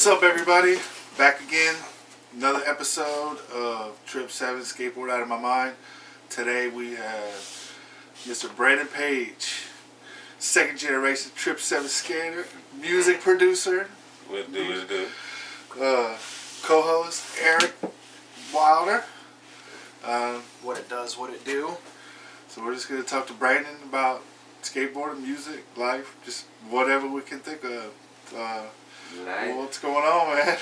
What's up, everybody? Back again. Another episode of Trip7 Skateboard Out of My Mind. Today we have Mr. Brandon Paige, second generation Trip7 skater, music producer. What do? Co-host Eric Wilder. What it does, what it do. So we're just going to talk to Brandon about skateboarding, music, life, just whatever we can think of. Nice. What's going on, man?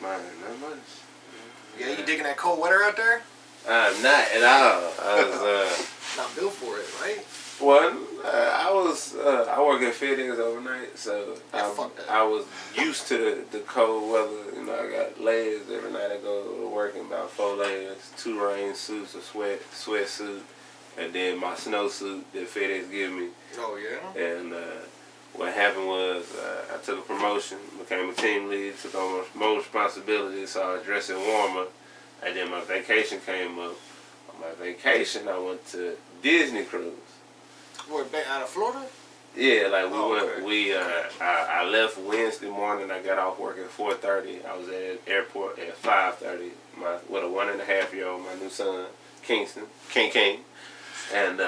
Man, not much. Yeah, you digging that cold weather out there? Not at all. I was, Not built for it, right? I work at FedEx overnight, so I was used to the cold weather. You know, I got layers every night. I go to work in about 4 layers, 2 rain suits, a sweatsuit, and then my snowsuit that FedEx give me. Oh, yeah? And what happened was I took a promotion, became a team lead, took on more responsibility, so I was dressing warmer. And then my vacation came up. On my vacation, I went to Disney cruise. Where, out of Florida? Yeah, like I left Wednesday morning. I got off work at 4:30. I was at the airport at 5:30. With a 1.5-year-old, my new son, King, and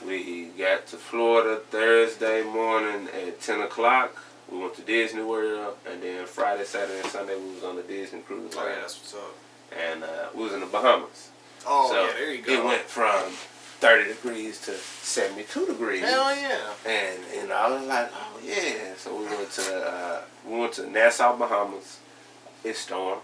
we got to Florida Thursday morning at 10 o'clock. We went to Disney World, and then Friday, Saturday, and Sunday we was on the Disney cruise line. Oh, yeah, that's what's up. And we was in the Bahamas. Oh, so yeah, there you go. It went from 30 degrees to 72 degrees. Hell yeah. And I was like, oh yeah. So we went to Nassau, Bahamas. It stormed.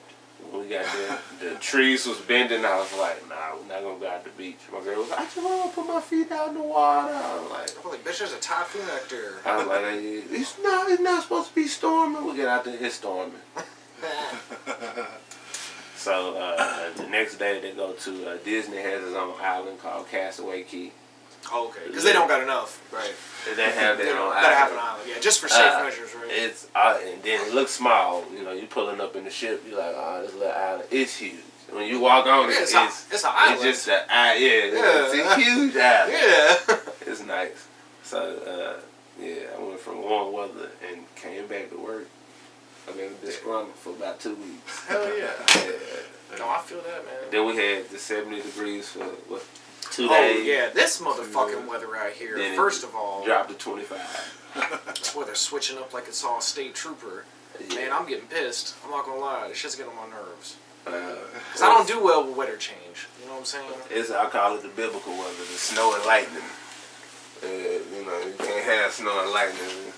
When we got there, the trees was bending. I was like, nah, we're not gonna go out to the beach. My girl was like, I just want to put my feet out in the water. I was like, Bitch, there's a typhoon out there. I was like, it's not supposed to be storming. We get out there, it's storming. So the next day they go to Disney has its own island called Castaway Key. Oh, okay, because they don't got enough, right? They have their own island. Gotta have an island, yeah, just for safe measures, right? It's and then it looks small. You know, you pulling up in the ship, you're like, oh, this little island, it's huge. When you walk on yeah, it's an island. It's just an island. Yeah, it's a huge island. Yeah, it's nice. So I went from warm weather and came back to work. I've been disgruntled for about 2 weeks. Hell yeah. No, I feel that, man. Then we had the 70 degrees for 2 days. Oh yeah, this motherfucking weather out here. Then first of all, dropped to 25. this weather switching up like it's all state trooper. Yeah. Man, I'm getting pissed. I'm not gonna lie, this shit's getting on my nerves. Cause I don't do well with weather change. You know what I'm saying? I call it the biblical weather, the snow and lightning. You know, you can't have snow and lightning.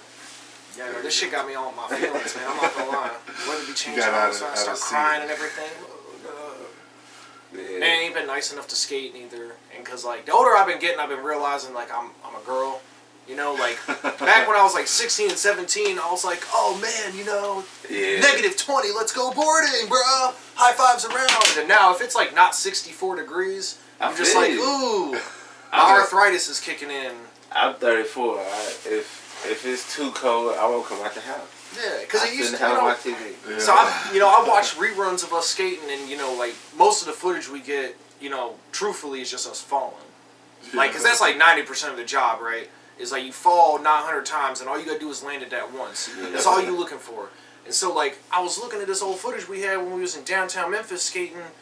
Yeah, no, this shit got me on my feelings, man. I'm not gonna lie. Weather be changing all the time. I start crying and everything. Yeah. And it ain't been nice enough to skate neither. And cause like the older I've been getting, I've been realizing like I'm a girl. You know, like back when I was like 16 and 17, I was like, oh man, you know, -20, let's go boarding, bro. High fives around. And now if it's like not 64 degrees, I'm just like, ooh, my arthritis is kicking in. I'm 34. If it's too cold, I won't come out the house. Yeah, because it used to, my TV. Yeah. So I watch reruns of us skating, and like most of the footage we get, truthfully, is just us falling. Like, because that's like 90% of the job, right? Is like you fall 900 times, and all you gotta do is land it that once. That's all you looking for. And so like I was looking at this old footage we had when we was in downtown Memphis skating,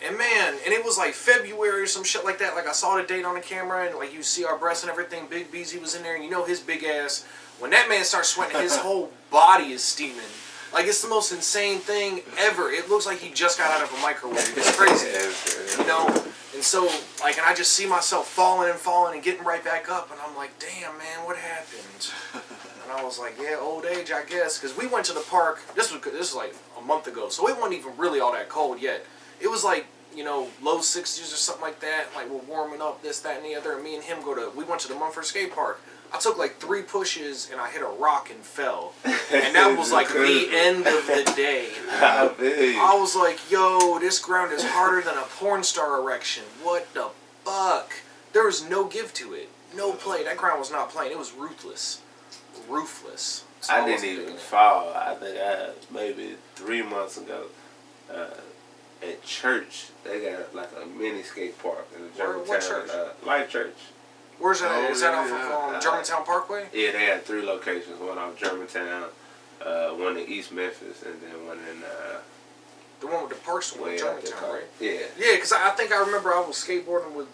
and man, and it was like February or some shit like that. Like I saw the date on the camera, and like you see our breasts and everything. Big Beezy was in there, and his big ass. When that man starts sweating, his whole body is steaming. Like, it's the most insane thing ever. It looks like he just got out of a microwave. It's crazy. And so, like, and I just see myself falling and getting right back up. And I'm like, damn, man, what happened? And I was like, yeah, old age, I guess. Because we went to the park. This was like a month ago. So it wasn't even really all that cold yet. It was like, low 60s or something like that. Like, we're warming up, this, that, and the other. And me and him we went to the Mumford skate park. I took like 3 pushes and I hit a rock and fell. And that was like the end of the day. I was like, yo, this ground is harder than a porn star erection. What the fuck? There was no give to it. No play. That ground was not playing. It was ruthless. Ruthless. So I didn't even fall. I think maybe 3 months ago at church, they got like a mini skate park in the Germantown. What church? Life Church. Where's that? Is that off of Germantown Parkway? Yeah, they had 3 locations. One off Germantown, one in East Memphis, and then one in The one with the parks, the one in Germantown, right? Yeah. Yeah, because I think I remember I was skateboarding with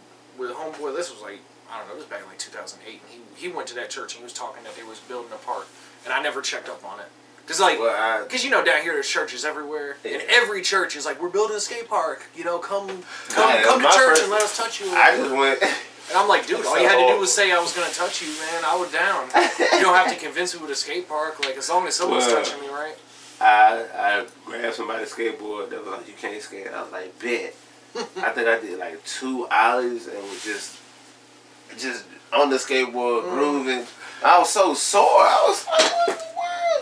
homeboy. This was like, I don't know, this was back in like 2008. And he went to that church and he was talking that they was building a park. And I never checked up on it. Because like, you know, down here there's churches everywhere. Yeah. And every church is like, we're building a skate park. You know, come to church and let us touch you. I just went. And I'm like, dude, all you had to do was say I was going to touch you, man. I was down. You don't have to convince me with a skate park. Like, as long as someone's touching me, right? I grabbed somebody's skateboard that was like, you can't skate. I was like, bet. I think I did like 2 ollies and was just on the skateboard grooving. I was so sore. I was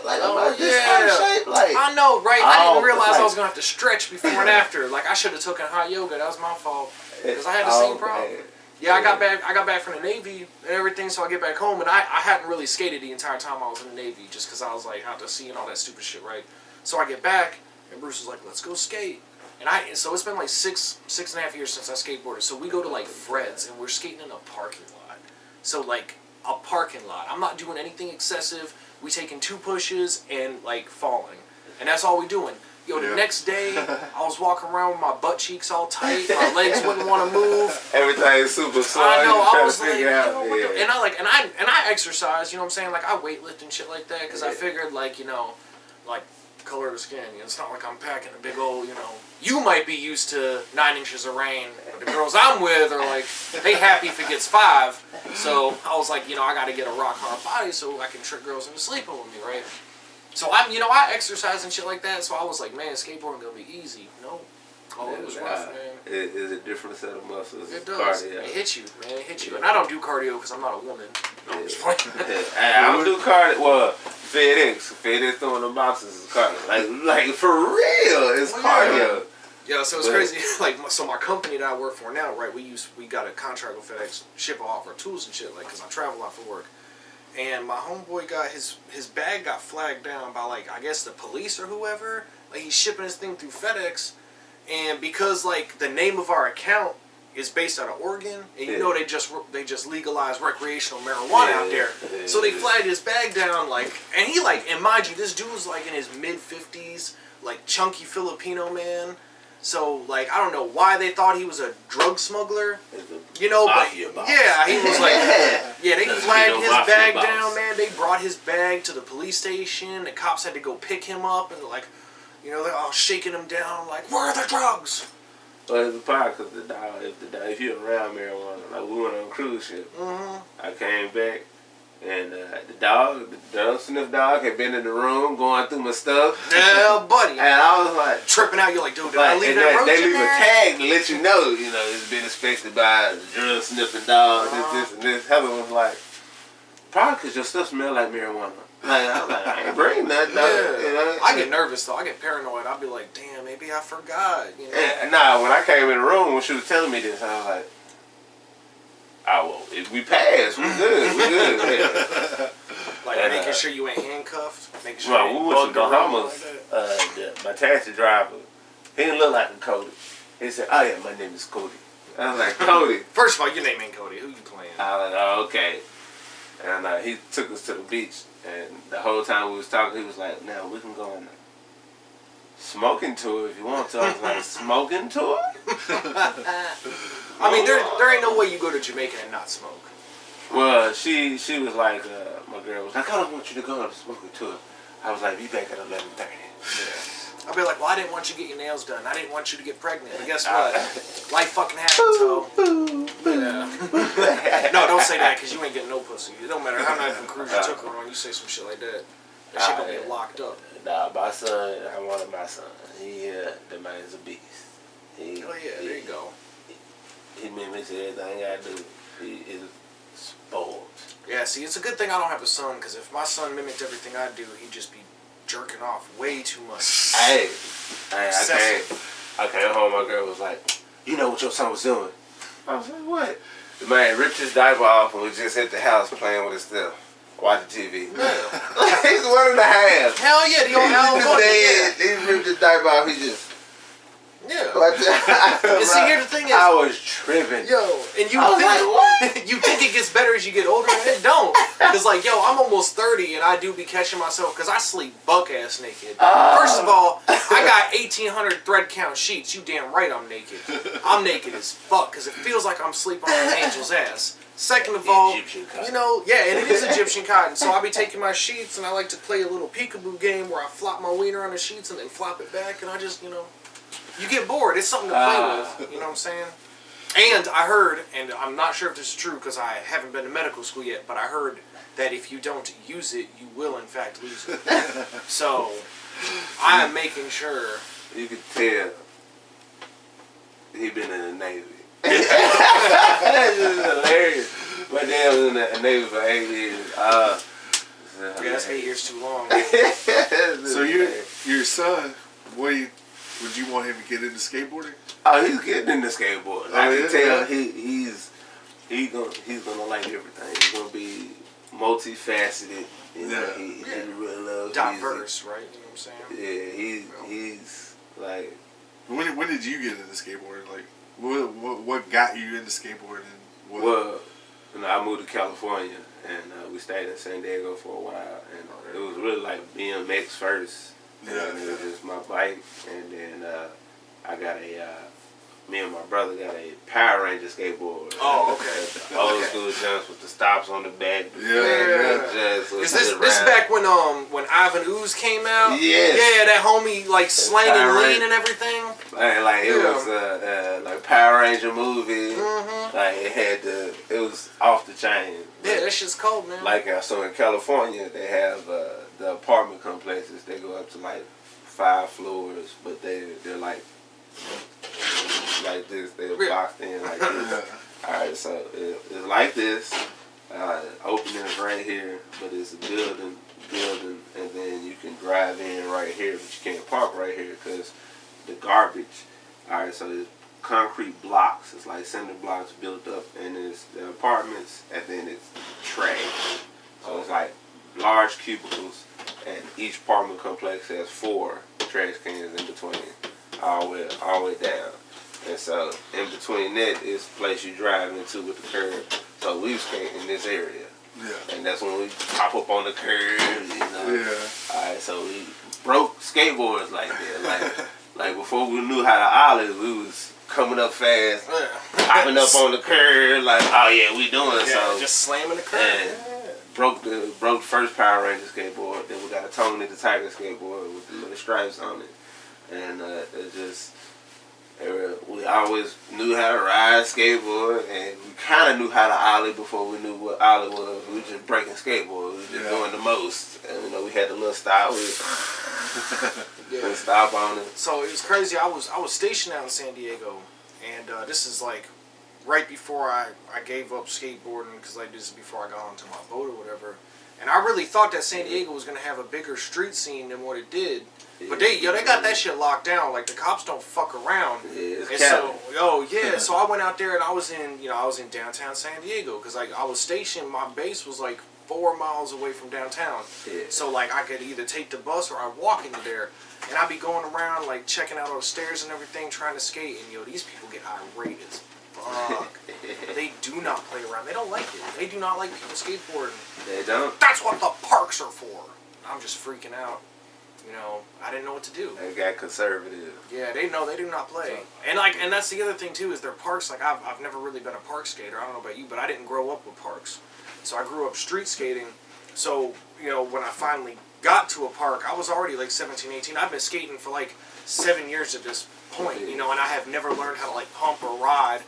like, I'm this out of shape. Like, I know, right? I didn't realize I was going to have to stretch before and after. Like, I should have taken hot yoga. That was my fault. Because I had the same problem. Man. Yeah, I got back from the Navy and everything, so I get back home, and I hadn't really skated the entire time I was in the Navy, just because I was like out to sea and all that stupid shit, right? So I get back, and Bruce is like, let's go skate. And so it's been like six and a half years since I skateboarded. So we go to like Fred's, and we're skating in a parking lot. So like a parking lot. I'm not doing anything excessive. We taking 2 pushes and like falling, and that's all we doing. Yo, the next day, I was walking around with my butt cheeks all tight. My legs wouldn't want to move. Everything's super sore. I know. I was like, and I exercise. You know what I'm saying? Like I weightlift and shit like that because I figured like like color of the skin. You know, it's not like I'm packing a big old. You might be used to 9 inches of rain. But the girls I'm with are like they happy if it gets 5. So I was like, I got to get a rock hard body so I can trick girls into sleeping with me, right? So I exercise and shit like that. So I was like, man, skateboarding gonna be easy. No, it was rough, man. It is a different set of muscles. It does. Cardio. It hits you, man. It hits you. And I don't do cardio because I'm not a woman. No, I'm just playing. I don't do cardio. Well, FedEx throwing the boxes is cardio. Like for real, it's cardio. Yeah, so it's crazy. So my company that I work for now, right? We got a contract with FedEx, ship off our tools and shit, like, cause I travel a lot for work. And my homeboy got his bag got flagged down by like I guess the police or whoever. Like he's shipping his thing through FedEx, and because like the name of our account is based out of Oregon, and they just legalized recreational marijuana out there, so they flagged his bag down like, and he like, and mind you, this dude was like in his mid-50s, like chunky Filipino man. So, like, I don't know why they thought he was a drug smuggler, but yeah, he was like, they flagged his bag down, man. They brought his bag to the police station. The cops had to go pick him up, and like, they're all shaking him down, like, where are the drugs? Well, it's a part because if you're around marijuana, like we went on a cruise ship, I came back. And the sniff dog had been in the room going through my stuff. Yeah, buddy. And I was like... tripping out. You're like, dude, did I leave that roach They in leave there? a tag to let you know, it's been inspected by the drug sniffing dog, this, and this. Helen was like, probably because your stuff smell like marijuana. Like, I was like, I ain't bring that, dog. I get nervous, though. I get paranoid. I'll be like, damn, maybe I forgot. And, when I came in the room, when she was telling me this, I was like, if we passed, we good. Like making sure you ain't handcuffed. Making sure we went to Bahamas. My taxi driver, he didn't look like a Cody. He said, "Oh yeah, my name is Cody." I was like, "Cody." First of all, your name ain't Cody. Who you playing? I was like, "Oh, okay." And he took us to the beach, and the whole time we was talking, he was like, "Now we can go on a smoking tour if you want to." I was like, "Smoking tour?" I mean, there ain't no way you go to Jamaica and not smoke. Well, she was like, my girl was like, I don't want you to go on a smoking tour. I was like, be back at 11:30. Yeah. I'll be like, well, I didn't want you to get your nails done. I didn't want you to get pregnant. But guess what? Life fucking happens, ho. Yeah. No, don't say that, because you ain't getting no pussy. It don't matter how nice of a cruise you took her on, you say some shit like that. That shit gonna get locked up. Nah, my son, I wanted my son. The man's a beast. There you go. He mimics everything I do. He is spoiled. Yeah, see, it's a good thing I don't have a son, because if my son mimicked everything I do, he'd just be jerking off way too much. I came home, my girl was like, you know what your son was doing? I was like, what? The man ripped his diaper off and was just at the house playing with his stuff. Watching TV. Yeah. He's 1 and a half. Hell yeah, the old Al Bundy. He ripped his diaper off, he just... Yeah. But And see, here the thing is, I was tripping. yo, and you I was think like, what? you think it gets better as you get older, and it don't. Cause like, yo, I'm almost 30, and I do be catching myself because I sleep buck ass naked. First of all, I got 1,800 thread count sheets. You damn right, I'm naked. I'm naked as fuck because it feels like I'm sleeping on an angel's ass. Second of all, Egyptian cotton. you know, yeah, and it is Egyptian cotton. So I be taking my sheets, and I like to play a little peekaboo game where I flop my wiener on the sheets and then flop it back, and I just, you know. You get bored. It's something to play with. You know what I'm saying? And I heard, and I'm not sure if this is true because I haven't been to medical school yet, but I heard that if you don't use it, you will in fact lose it. So I am making sure. You could tell he been in the Navy. That's just hilarious. My dad was in the Navy for 8 years. Yeah, that's 8 years too long. So your son, would you want him to get into skateboarding? Oh, he's getting into skateboarding. Oh, I can tell yeah. he's gonna like everything. He's gonna be multifaceted. You know, Yeah. he really loves Diverse, right? You know what I'm saying? music. Yeah, he's like. When did you get into skateboarding? Like, what got you into skateboarding? Well, you know, I moved to California and we stayed in San Diego for a while, and it was really like BMX first. Yeah. And it was just my bike, and then I got me and my brother got a Power Ranger skateboard. Oh, okay. The old school jumps with the stops on the back. Yeah. Is this back when Ivan Ooze came out? Yes. Yeah, that homie like slanging Power lean Ranger. and everything. Like it Yeah. was like Power Ranger movie. Mm-hmm. Like it was off the chain. Yeah, that shit's cold, man. Like so in California they have the apartment complexes. They go up to like 5 floors, but they're like this. They're boxed in like this. Yeah. All right, so it's like this. Opening is right here, but it's a building, and then you can drive in right here, but you can't park right here because the garbage. All right, so it's concrete blocks. It's like cinder blocks built up, and it's the apartments, and then it's trash. So it's like large cubicles, and each apartment complex has 4 trash cans in between, all the way down. And so in between that is the place you drive into with the curb. So we skate in this area. Yeah. And that's when we pop up on the curb, you know. Yeah. Alright, so we broke skateboards like that. Like before we knew how to ollie, we was coming up fast, popping up on the curb, like, oh yeah, we doing Yeah, so. just slamming the curb. And broke the first Power Ranger skateboard. Then we got a Tony the Tiger skateboard with the little stripes on it. And it just, we always knew how to ride skateboard, and we kind of knew how to ollie before we knew what ollie was. We were just breaking skateboard. We were just doing the most. And, you know, we had the little stop. We stop on it. So it was crazy. I was stationed out in San Diego, and this is like right before I gave up skateboarding because like this is before I got onto my boat or whatever. And I really thought that San Diego was gonna have a bigger street scene than what it did. But they got that shit locked down. Like the cops don't fuck around. Yeah, And so, so I went out there and I was in downtown San Diego because like I was stationed. My base was like 4 miles away from downtown. Yeah. So like I could either take the bus or I'd walk into there. And I'd be going around like checking out all the stairs and everything, trying to skate. And these people get irate as fuck. They do not play around. They don't like it. They do not like people skateboarding. They don't. That's what the parks are for. I'm just freaking out. I didn't know what to do. They got conservative. Yeah, they do not play. And that's the other thing too is their parks. Like I've never really been a park skater. I don't know about you, but I didn't grow up with parks. So I grew up street skating. So when I finally got to a park, I was already like 17, 18. I've been skating for like 7 years at this point. And I have never learned how to like pump or ride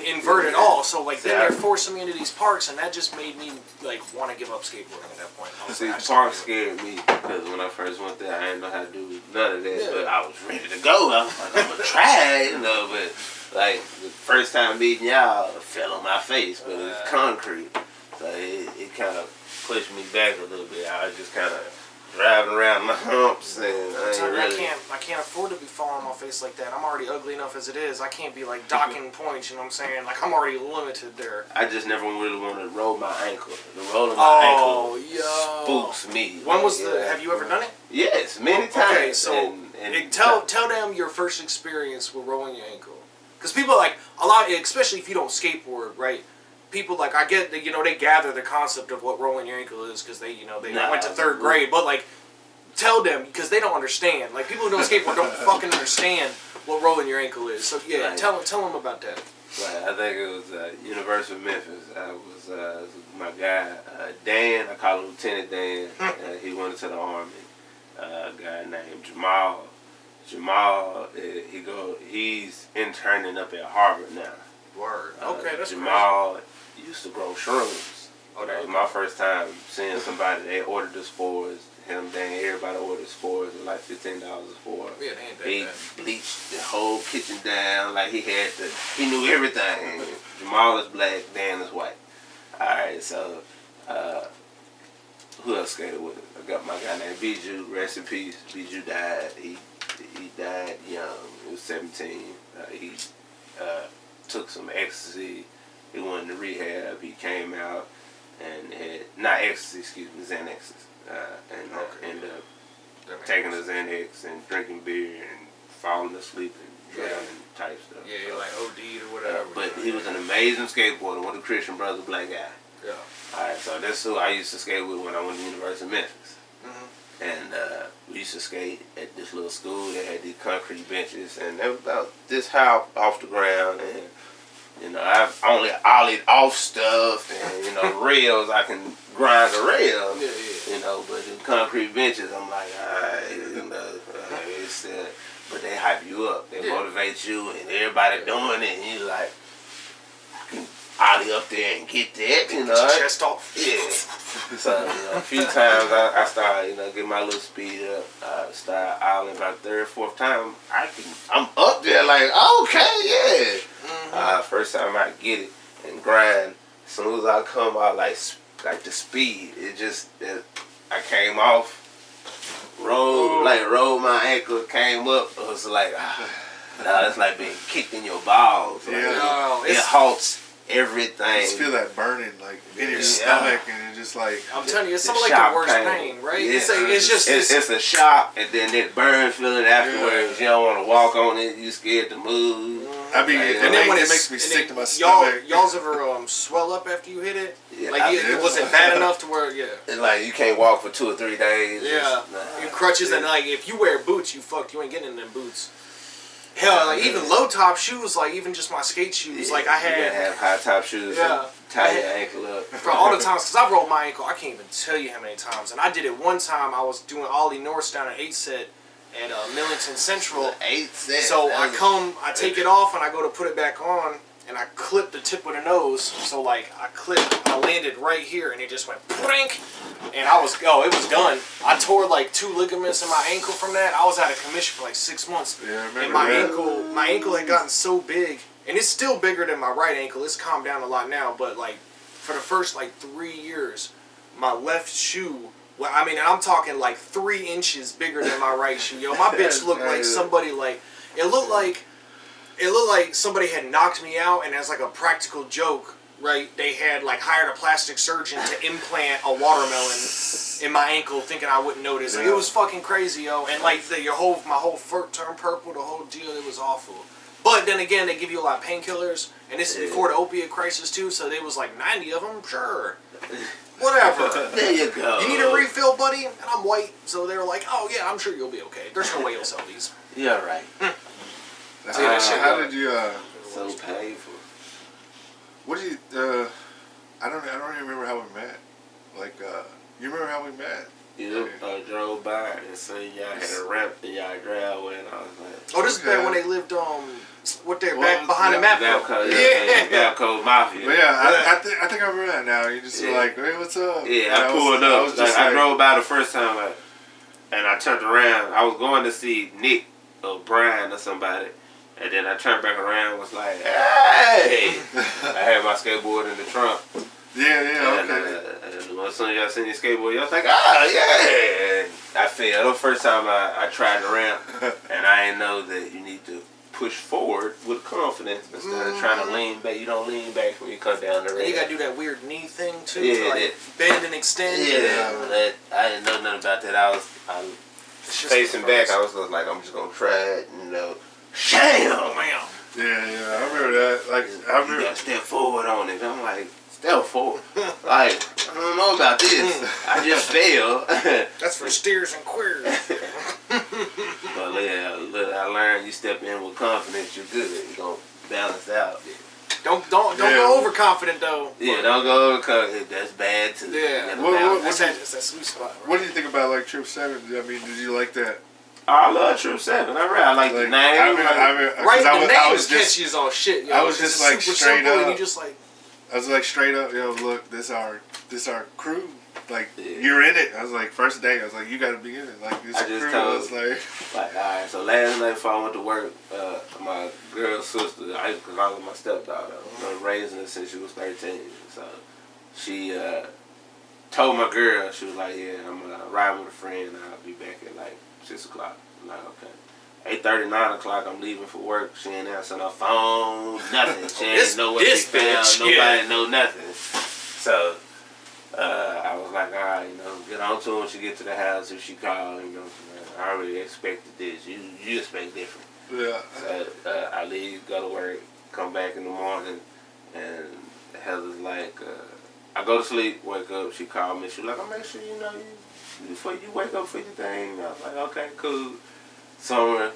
invert at all. So like then they're forcing me into these parks, and that just made me like want to give up skateboarding at that point. See, park scared me because when I first went there, I didn't know how to do none of that, but I was ready to go. I was like, I'm gonna try, but like the first time meeting y'all, it fell on my face, but it's concrete, so it kind of pushed me back a little bit. I was just kind of driving around the humps, and I can't afford to be falling on my face like that. I'm already ugly enough as it is. I can't be like docking points, you know what I'm saying? Like I'm already limited there. I just never really wanted to roll my ankle. The rolling my ankle spooks me. When was have you ever done it? Yes, many times. Okay, so And tell them your first experience with rolling your ankle. Because people like a lot, especially if you don't skateboard, right? People like I get that they gather the concept of what rolling your ankle is because they went to third grade, but like tell them because they don't understand. Like people who don't skateboard don't fucking understand what rolling your ankle is. So yeah, tell them about that. Right, I think it was University of Memphis. I was my guy Dan. I call him Lieutenant Dan. He went into the Army. A guy named Jamal. He's interning up at Harvard now. Word. Okay, that's Jamal used to grow shrooms. Oh, That was my first time seeing somebody. They ordered the spores. Him, Dan, everybody ordered spores. It was like $15 a spore. Yeah, they ain't that He bad. bleached the whole kitchen down. Like he knew everything. Jamal is black, Dan is white. Alright, so who else skated with it? I got my guy named Bijou, rest in peace. Bijou died. He died young. He was 17. He took some ecstasy. He went into rehab. He came out and had, not ecstasy, excuse me, Xanax. And ended up taking the Xanax and drinking beer and falling asleep and drowning type stuff. Yeah, like OD'd or whatever. But he was an amazing skateboarder, one of the Christian Brothers, black guy. Yeah. Alright, so that's who I used to skate with when I went to the University of Memphis. Mm-hmm. And we used to skate at this little school that had these concrete benches, and they were about this high off the ground. And I've only ollied off stuff, and rails I can grind the rail. Yeah. But the concrete benches, I'm like, but they hype you up, they motivate you, and everybody doing it, and you like, I can ollie up there and get that, Get your chest off. Yeah. So, a few times I started, getting my little speed up. I started ollieing about the third, fourth time. I'm up there like, okay, yeah. Mm-hmm. First time I get it and grind, as soon as I come out, like the speed, I came off, rolled my ankle, came up. It was like, it's like being kicked in your balls. Yeah. It halts everything. You just feel that burning, like in your stomach, and it's just like. I'm telling you, it's something like the worst pain, right? Yeah. It's a shock, and then it burn feeling afterwards. You don't want to walk on it. You scared to move. I mean, and then when it makes me sick to my stomach. Y'all's ever swell up after you hit it? Yeah, like it wasn't bad enough to where And like you can't walk for 2 or 3 days. Yeah, your crutches and like if you wear boots, you ain't getting in them boots. Hell, like even low top shoes, like even just my skate shoes, like I had. You gotta have high top shoes. Yeah. Tie your ankle up. For all the times, because I rolled my ankle, I can't even tell you how many times. And I did it one time. I was doing Ollie North down at 8 set at Millington Central. 8 set. So I take it off and I go to put it back on and I clip the tip of the nose. So like I landed right here and it just went brink. And it was done. I tore like 2 ligaments in my ankle from that. I was out of commission for like 6 months. Yeah, I remember and my that. my ankle had gotten so big. And it's still bigger than my right ankle. It's calmed down a lot now. But like for the first like 3 years, my left shoe, well, I mean, and I'm talking like 3 inches bigger than my right shoe. Yo, my bitch looked like somebody like, it looked like somebody had knocked me out, and as like a practical joke, right, they had like hired a plastic surgeon to implant a watermelon in my ankle thinking I wouldn't notice. Like, it was fucking crazy, yo. And like my whole foot turned purple, the whole deal, it was awful. But then again, they give you a lot of painkillers, and this is before the opiate crisis too, so there was like 90 of them, sure. Whatever. There you go. You need a refill, buddy? And I'm white, so they were like, oh yeah, I'm sure you'll be okay. There's no way you'll sell these. Yeah, right. How did you? So painful. What did you? I don't even remember how we met. Like, you remember how we met? You drove by and seen y'all had a ramp in y'all driveway, and I was like, oh, this is back when they lived back behind the map. Valco Mafia. But yeah, I think I remember that now. You just were like, hey, what's up? Yeah, I pulled up. I drove by the first time, and I turned around. I was going to see Nick or Brian or somebody, and then I turned back around and was like, hey! I had my skateboard in the trunk. Yeah, and, okay. And as soon as y'all seen the skateboard, y'all was like, yeah! And I fell. The first time I tried the ramp, and I didn't know that you need to push forward with confidence instead of trying to lean back. You don't lean back when you come down the ramp. You gotta do that weird knee thing too, yeah, like bend and extend. Yeah, I didn't know nothing about that. I facing back, I was just like, I'm just gonna try it, Sham! Man. Yeah, I remember that. Like, I You remember. gotta step forward on it. I'm like, step forward. Like, I don't know about this. I just fell. That's for steers and queers. But yeah, look, I learned you step in with confidence, you're good. You're gonna balance out. Don't go overconfident though. Yeah, don't go over. That's bad too. Yeah. That's that sweet spot. Right? What do you think about like Trip 7? I mean, did you like that? I love tripseven. I like the name. Right, the name I is catchy as all shit. Yo. I was just like super straight simple, up. and you just like. I was like straight up, look, this our crew. Like, yeah. You're in it. I was like, first day, I was like, you gotta be in it. Like, this crew. I was like, alright, so last night before I went to work, my girl's sister, because I was my stepdaughter, I've been raising her since she was 13. So she told my girl, she was like, yeah, I'm riding with a friend, I'll be back at like 6 o'clock. I'm like, okay. 8:30, 9 o'clock, I'm leaving for work. She ain't answering her phone, nothing. She ain't know what she found. Nobody know nothing. So I was like, all right, get on to her when she get to the house. If she call, I already expected this. You expect different. Yeah. So I leave, go to work, come back in the morning, and Heather's like, I go to sleep, wake up. She called me. She was like, I'll make sure you before you wake up for your thing. I was like, okay, cool. Somewhere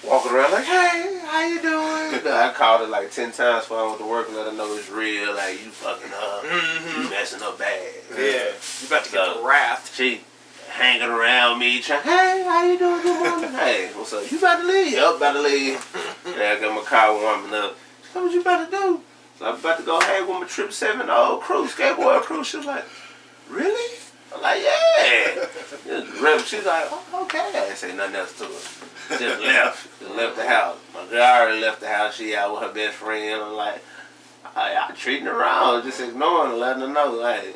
walking around like, hey, how you doing? I called her like 10 times before I went to work and let her know it's real. Like, you fucking up. You messing up bad. Yeah. You about to get the wrath. She hanging around me, trying, hey, how you doing? Good morning. Hey, what's up? You about to leave? Yep, about to leave. And I got my car warming up. She said, what you about to do? So I'm about to go hang with my tripseven old crew, skateboard crew. She was like, really? I'm like, yeah. She's like, oh, okay. I didn't say nothing else to her. Just left. Just left the house. My girl already left the house. She out with her best friend. I'm like, I'm treating her wrong. Just ignoring her, letting her know, hey,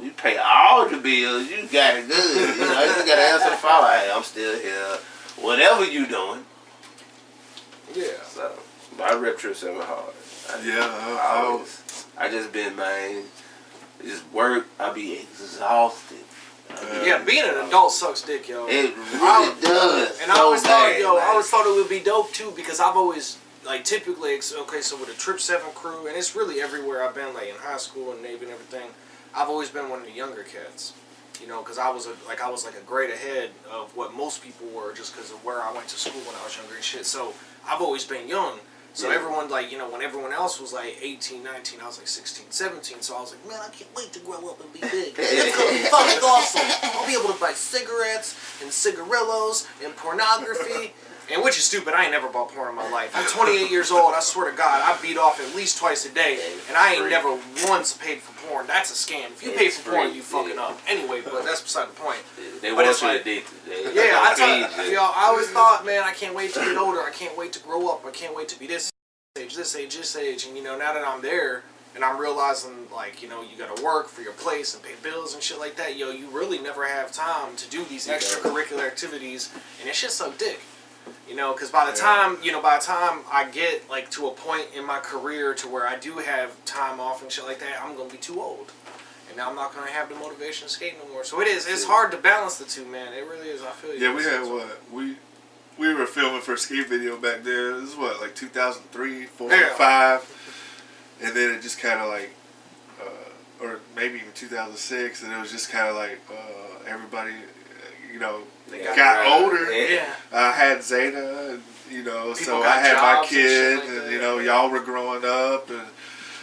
we pay all the bills. You got it good. You got to answer the phone. Hey, I'm still here. Whatever you doing. Yeah. So, but I rep tripseven hard. I just been, man. Just work, I be exhausted. Yeah, being an adult sucks dick, yo. It really does. And I always thought it would be dope too, because I've always, like, typically, so with the tripseven crew, and it's really everywhere I've been, like in high school and Navy and everything, I've always been one of the younger cats. Because I was like a grade ahead of what most people were, just because of where I went to school when I was younger and shit. So I've always been young. So everyone, like, when everyone else was like 18, 19, I was like 16, 17. So I was like, man, I can't wait to grow up and be big. It's going to be fucking awesome. I'll be able to buy cigarettes and cigarillos and pornography. And which is stupid. I ain't never bought porn in my life. I'm 28 years old. I swear to God, I beat off at least twice a day. And I ain't never once paid for porn. That's a scam. If you pay for porn, you fucking up. Anyway, but that's beside the point. They want you addicted. I always thought, man, I can't wait to get older. I can't wait to grow up. I can't wait to be this age. And, now that I'm there, and I'm realizing, like, you gotta work for your place and pay bills and shit like that, you really never have time to do these extracurricular activities, and it's just so dick. Because by the time I get, like, to a point in my career to where I do have time off and shit like that, I'm gonna be too old. And now I'm not gonna have the motivation to skate no more. So it's hard to balance the two, man. It really is. I feel you. Yeah, we had we were filming for a skate video back there. This is like 2003, 4, 5. And then it just kind of like, or maybe even 2006, and it was just kind of like everybody, got older. Yeah. I had Zeta, and, so I had my kid, and y'all were growing up, and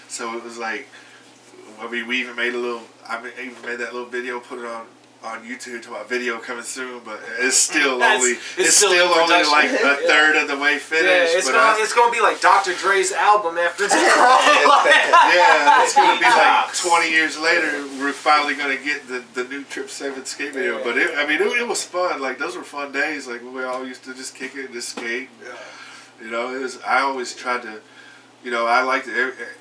so it was like, we even made I even made that little video, put it on YouTube to my video coming soon, but it's still only like a third of the way finished. Yeah, it's gonna be like Dr. Dre's album after the Yeah, it's gonna be like 20 years later. We're finally gonna get the new tripseven skate video. But it was fun. Like, those were fun days. Like, we all used to just kick it and just skate. Yeah. I always tried to. I liked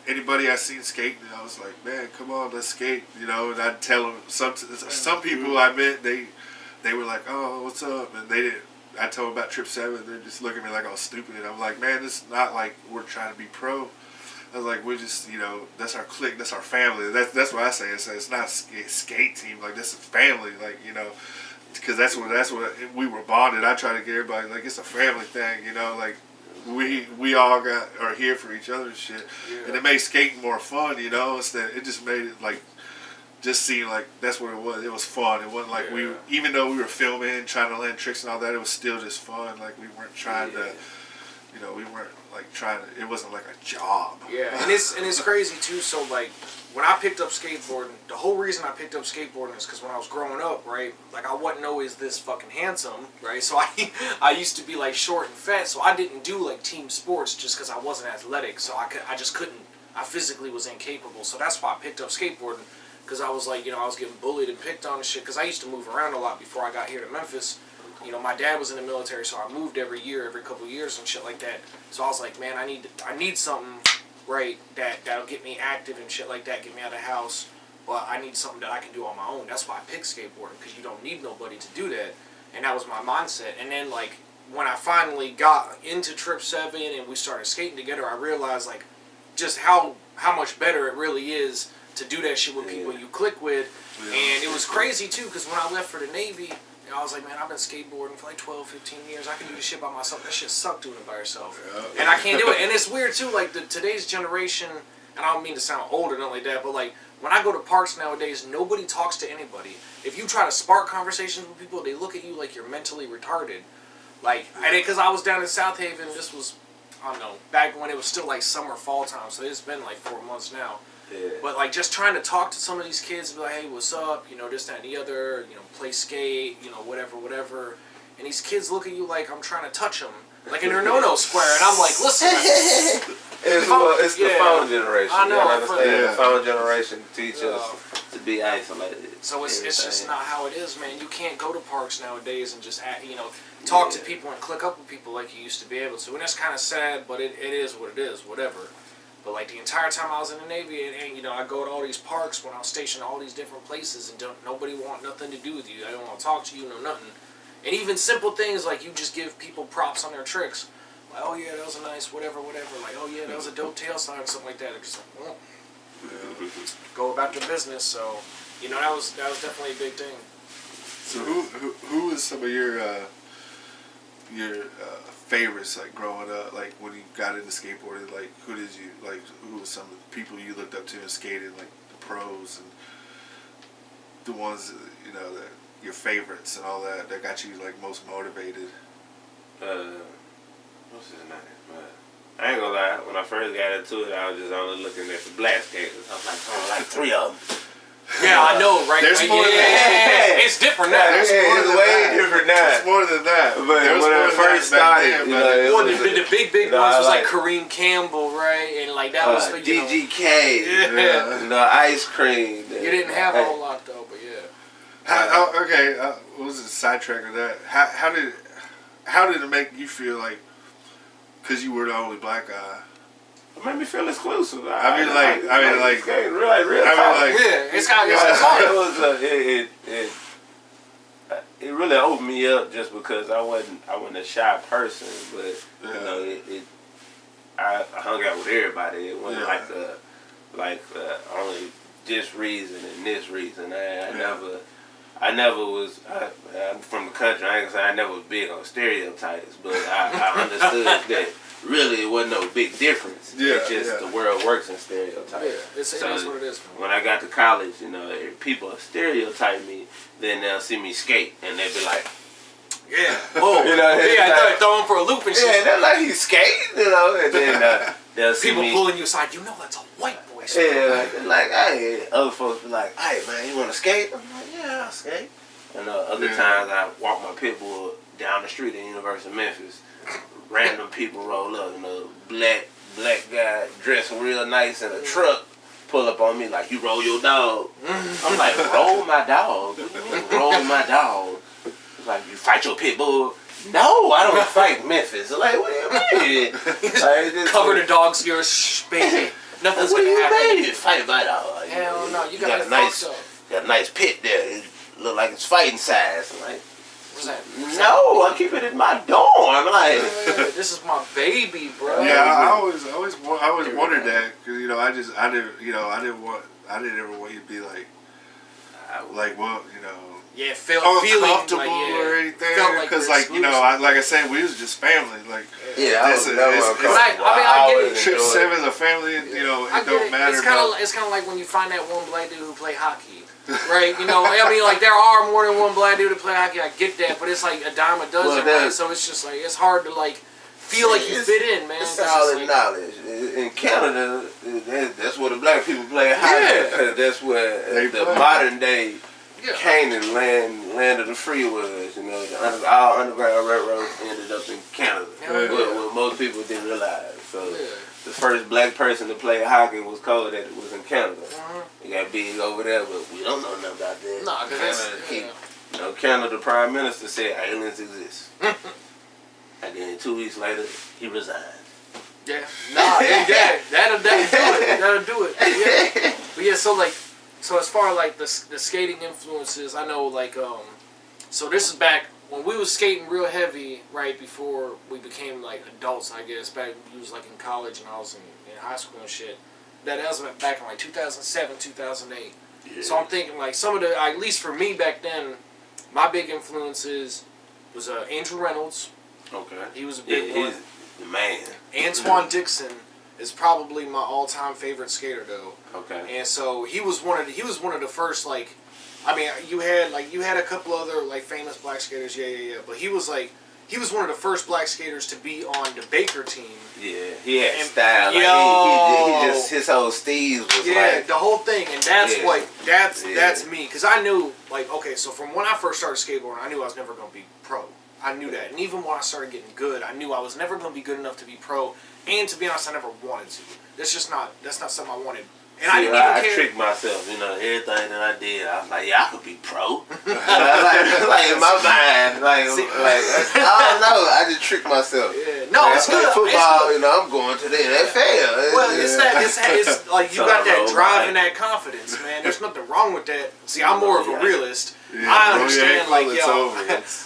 anybody I seen skating. I was like, man, come on, let's skate. And I'd tell them some people I met, they were like, oh, what's up? And they didn't. I told them about tripseven. They're just looking at me like I was stupid. And I'm like, man, it's not like we're trying to be pro. I was like, we're just, that's our clique, that's our family. That's what I say. It's not a skate team. Like, this is family. Like, because that's what we were bonded. I try to get everybody like it's a family thing, like we all are here for each other and shit, and it made skating more fun, Instead, it just made it like just seem like that's what it was. It was fun. It wasn't like we, even though we were filming, trying to land tricks and all that, it was still just fun. Like we weren't trying to, we weren't like trying to. It wasn't like a job. Yeah, and it's crazy too. So like when I picked up skateboarding, the whole reason I picked up skateboarding is because when I was growing up, right, like I wasn't always this fucking handsome, right? So I used to be like short and fat, so I didn't do like team sports just because I wasn't athletic. So I just couldn't. I physically was incapable. So that's why I picked up skateboarding. Because I was like, I was getting bullied and picked on and shit. Because I used to move around a lot before I got here to Memphis. My dad was in the military, so I moved every couple of years and shit like that. So I was like, man, I need something, right, that'll get me active and shit like that, get me out of the house. But I need something that I can do on my own. That's why I picked skateboarding, because you don't need nobody to do that. And that was my mindset. And then, like, when I finally got into tripseven and we started skating together, I realized, like, just how much better it really is to do that shit with people you click with. And it was crazy too, because when I left for the Navy, I was like, man, I've been skateboarding for like 12, 15 years. I can do this shit by myself. That shit sucked doing it by yourself. And I can't do it. And it's weird too, like today's generation, and I don't mean to sound old or nothing like that, but like when I go to parks nowadays, nobody talks to anybody. If you try to spark conversations with people, they look at you like you're mentally retarded. Like, and because I was down in South Haven, this was, I don't know, back when it was still like summer, fall time, so it's been like 4 months now. Yeah. But like just trying to talk to some of these kids and be like, hey, what's up? This, that, and the other. Play skate. Whatever. And these kids look at you like I'm trying to touch them, like in their no square. And I'm like, listen. It's the phone generation. I know. The phone generation teach us to be isolated. So it's just not how it is, man. You can't go to parks nowadays and just talk to people and click up with people like you used to be able to. And that's kind of sad, but it is what it is. Whatever. But like the entire time I was in the Navy, and I go to all these parks when I was stationed at all these different places, and nobody want nothing to do with you. They don't want to talk to you, no nothing. And even simple things like you just give people props on their tricks. Like, oh yeah, that was a nice whatever. Like, oh yeah, that was a dope tail sign, something like that. They're just like, well, go about your business. So, that was definitely a big thing. So who is some of your favorites, like growing up, like when you got into skateboarding, like who were some of the people you looked up to in skating, like the pros and the ones that your favorites and all that got you like most motivated? What's his name? I ain't gonna lie, when I first got into it, I was just only looking at the black skaters. I was like, oh, like 3 of them. Yeah, I know, right? There's more than that. It's different now. It's way different now. It's more than that. But when I first started, the big ones was like Kareem Campbell, right? And like that was like, DGK, Ice Cream. You didn't have a whole lot though, but yeah. What was the sidetrack of that? How did it make you feel like? Because you were the only black guy. It made me feel exclusive. Real talk. It's kind of it really opened me up just because I wasn't a shy person, but I hung out with everybody. It wasn't like only this reason and this reason. I never was. I'm from the country. I ain't gonna say I never was big on stereotypes, but I understood that. Really, it wasn't no big difference. It's just the world works in stereotypes. Yeah, it is what it is. When I got to college, if people stereotype me, then they'll see me skate, and they'll be like, yeah, whoa, I thought I'd throw him for a loop and shit. Yeah, they're like, he's skating, and then they'll see people me pulling you aside. That's a white boy skate. Yeah, like, hey, other folks be like, hey, man, you want to skate? I'm like, yeah, I'll skate. And other times I walk my pit bull down the street at University of Memphis. Random people roll up, black guy dressed real nice in a truck, pull up on me like, you roll your dog. I'm like, roll my dog? What do you mean, roll my dog? He's like, you fight your pit bull? No, I don't fight Memphis. Like, what do you mean? Like, cover the dog's ears, baby. Nothing's gonna happen. You fight my dog. Hell no, you got a nice pit there. It look like it's fighting size. I'm like, what's that? No, I keep it in my dorm. Like, this is my baby, bro. Yeah, I always wondered that because I didn't ever want you to be like, well, feeling uncomfortable like, or anything. felt like Because, you're like, you know, like I said, we was just family. Like, Yeah, I was That's never it's- uncomfortable. I get it. always Trip enjoyed Seven's a family, you know, I it get don't it. matter. It's kind of like when you find that one black dude who play hockey, right? You know, I mean, like there are more than one black dude to play hockey. I get that, but it's like a dime a dozen, right? So it's just like it's hard to like feel like you fit in, man. It's just solid like, knowledge. In Canada, that's where the black people play hockey. That's where the modern day Canaan land of the free was. You know, our underground railroads ended up in Canada. What most people didn't realize. So the first black person to play hockey was called that it was in Canada. It got big over there, but we don't know nothing about that. No, because Canada Prime Minister said aliens exist. And then 2 weeks later, he resigned. Yeah, that'll do it. That'll do it. Yeah. But yeah, so as far as like the skating influences, I know like so this is back when we was skating real heavy, right before we became like adults, I guess. Back when we was like in college and I was in high school and shit. That was back in like 2007, 2008. Yeah. So I'm thinking like some of the, at least for me back then, my big influences was Andrew Reynolds. Okay. He was a big one. He's the man. Antoine Dixon is probably my all-time favorite skater though. Okay. And so he was one of the first like, I mean you had a couple other like famous black skaters, but he was one of the first black skaters to be on the Baker team. Yeah, he had style. Like he just his whole steez was like the whole thing, and that's me because I knew like okay, so from when I first started skateboarding, I knew I was never gonna be pro. I knew that, and even when I started getting good, I knew I was never gonna be good enough to be pro. And to be honest, I never wanted to. That's not something I wanted. And I didn't even care. I tricked myself, you know, everything that I did, I was like, yeah, I could be pro. like in my mind, I don't know, I just tricked myself. Yeah. No, it's good. Football, you know, I'm going to the NFL. Well, it's like you got that drive and that confidence, man. There's nothing wrong with that. See, I'm more of a realist. Yeah, I understand, like,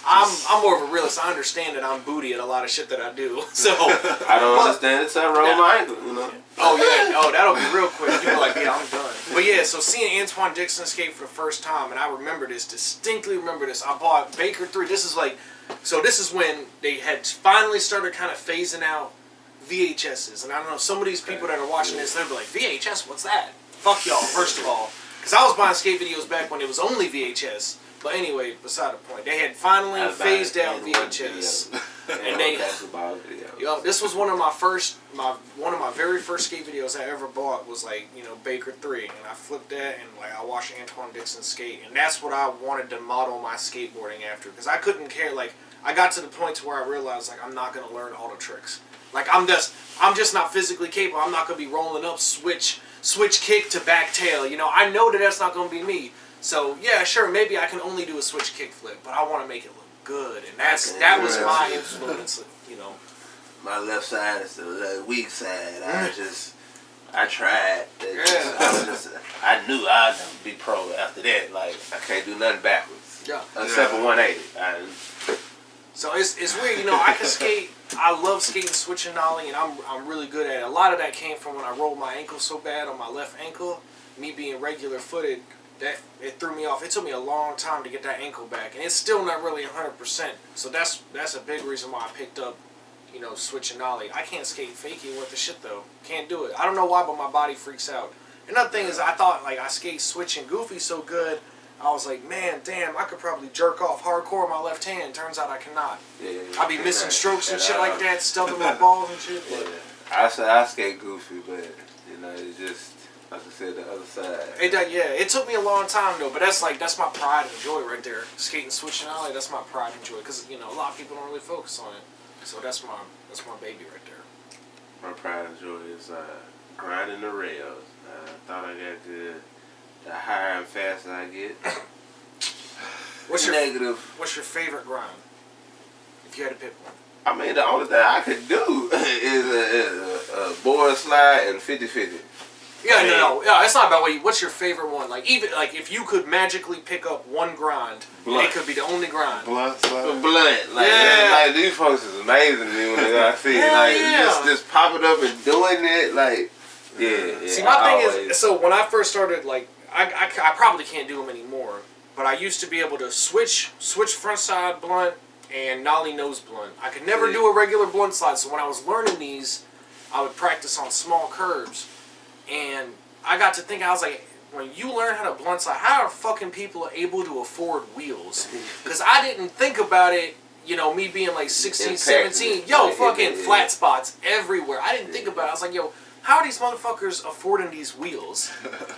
I'm more of a realist. I understand that I'm booty at a lot of shit that I do. So I don't understand it, so I roll my ankle, you know. Oh yeah, that'll be real quick. You'll be like, yeah, I'm done. But yeah, so seeing Antoine Dixon skate for the first time, and I distinctly remember this. I bought Baker 3. This is when they had finally started kind of phasing out VHSs. And I don't know, some of these people that are watching this, they'll be like, VHS, what's that? Fuck y'all, first of all. Because I was buying skate videos back when it was only VHS. But anyway, beside the point, they had finally phased out VHS. And this was one of my very first skate videos I ever bought was like, you know, Baker 3. And I flipped that and like I watched Antoine Dixon skate. And that's what I wanted to model my skateboarding after. Because I couldn't care, like, I got to the point to where I realized like I'm not going to learn all the tricks. Like I'm just not physically capable. I'm not going to be rolling up switch kick to back tail. You know, I know that that's not going to be me. So yeah, sure, maybe I can only do a switch kick flip, but I want to make it look good, and that was my influence. You know, my left side is the weak side. I tried. I knew I'd never be pro after that. Like I can't do nothing backwards. Yeah. Except for 180. So it's weird, you know. I can skate. I love skating switch and nollie, and I'm really good at it. A lot of that came from when I rolled my ankle so bad on my left ankle. Me being regular footed, that it threw me off. It took me a long time to get that ankle back, and it's still not really 100%. So that's a big reason why I picked up, you know, switch and nollie. I can't skate fakie worth the shit though. Can't do it. I don't know why, but my body freaks out. Another thing is I thought like I skate switch and goofy so good. I was like, man, damn, I could probably jerk off hardcore with my left hand. Turns out I cannot. Yeah, I be missing strokes and shit like that, stubbing my balls and shit. I skate goofy, but you know, it's just like I said, the other side. It took me a long time though, but that's my pride and joy right there. Skating, switching out, that's my pride and joy because you know a lot of people don't really focus on it. So that's my baby right there. My pride and joy is grinding the rails. Thought I got good. The higher and faster I get. What's your favorite grind? If you had to pick one. I mean, the only thing I could do is a board slide and 50-50. Yeah, no. Yeah, it's not about what's your favorite one. Like even like if you could magically pick up one grind, it could be the only grind. Blunt. Like these folks is amazing to me when I see it. Like just popping up and doing it. Like yeah. See, my thing is, so when I first started, like I probably can't do them anymore. but I used to be able to switch front side blunt and nollie nose blunt. I could never do a regular blunt slide, so when I was learning these, I would practice on small curbs. And I got to think, I was like, when you learn how to blunt slide, how are fucking people able to afford wheels? Because I didn't think about it, you know, me being like 16, 17. Yo, fucking flat spots everywhere. I didn't think about it. I was like, yo, how are these motherfuckers affording these wheels?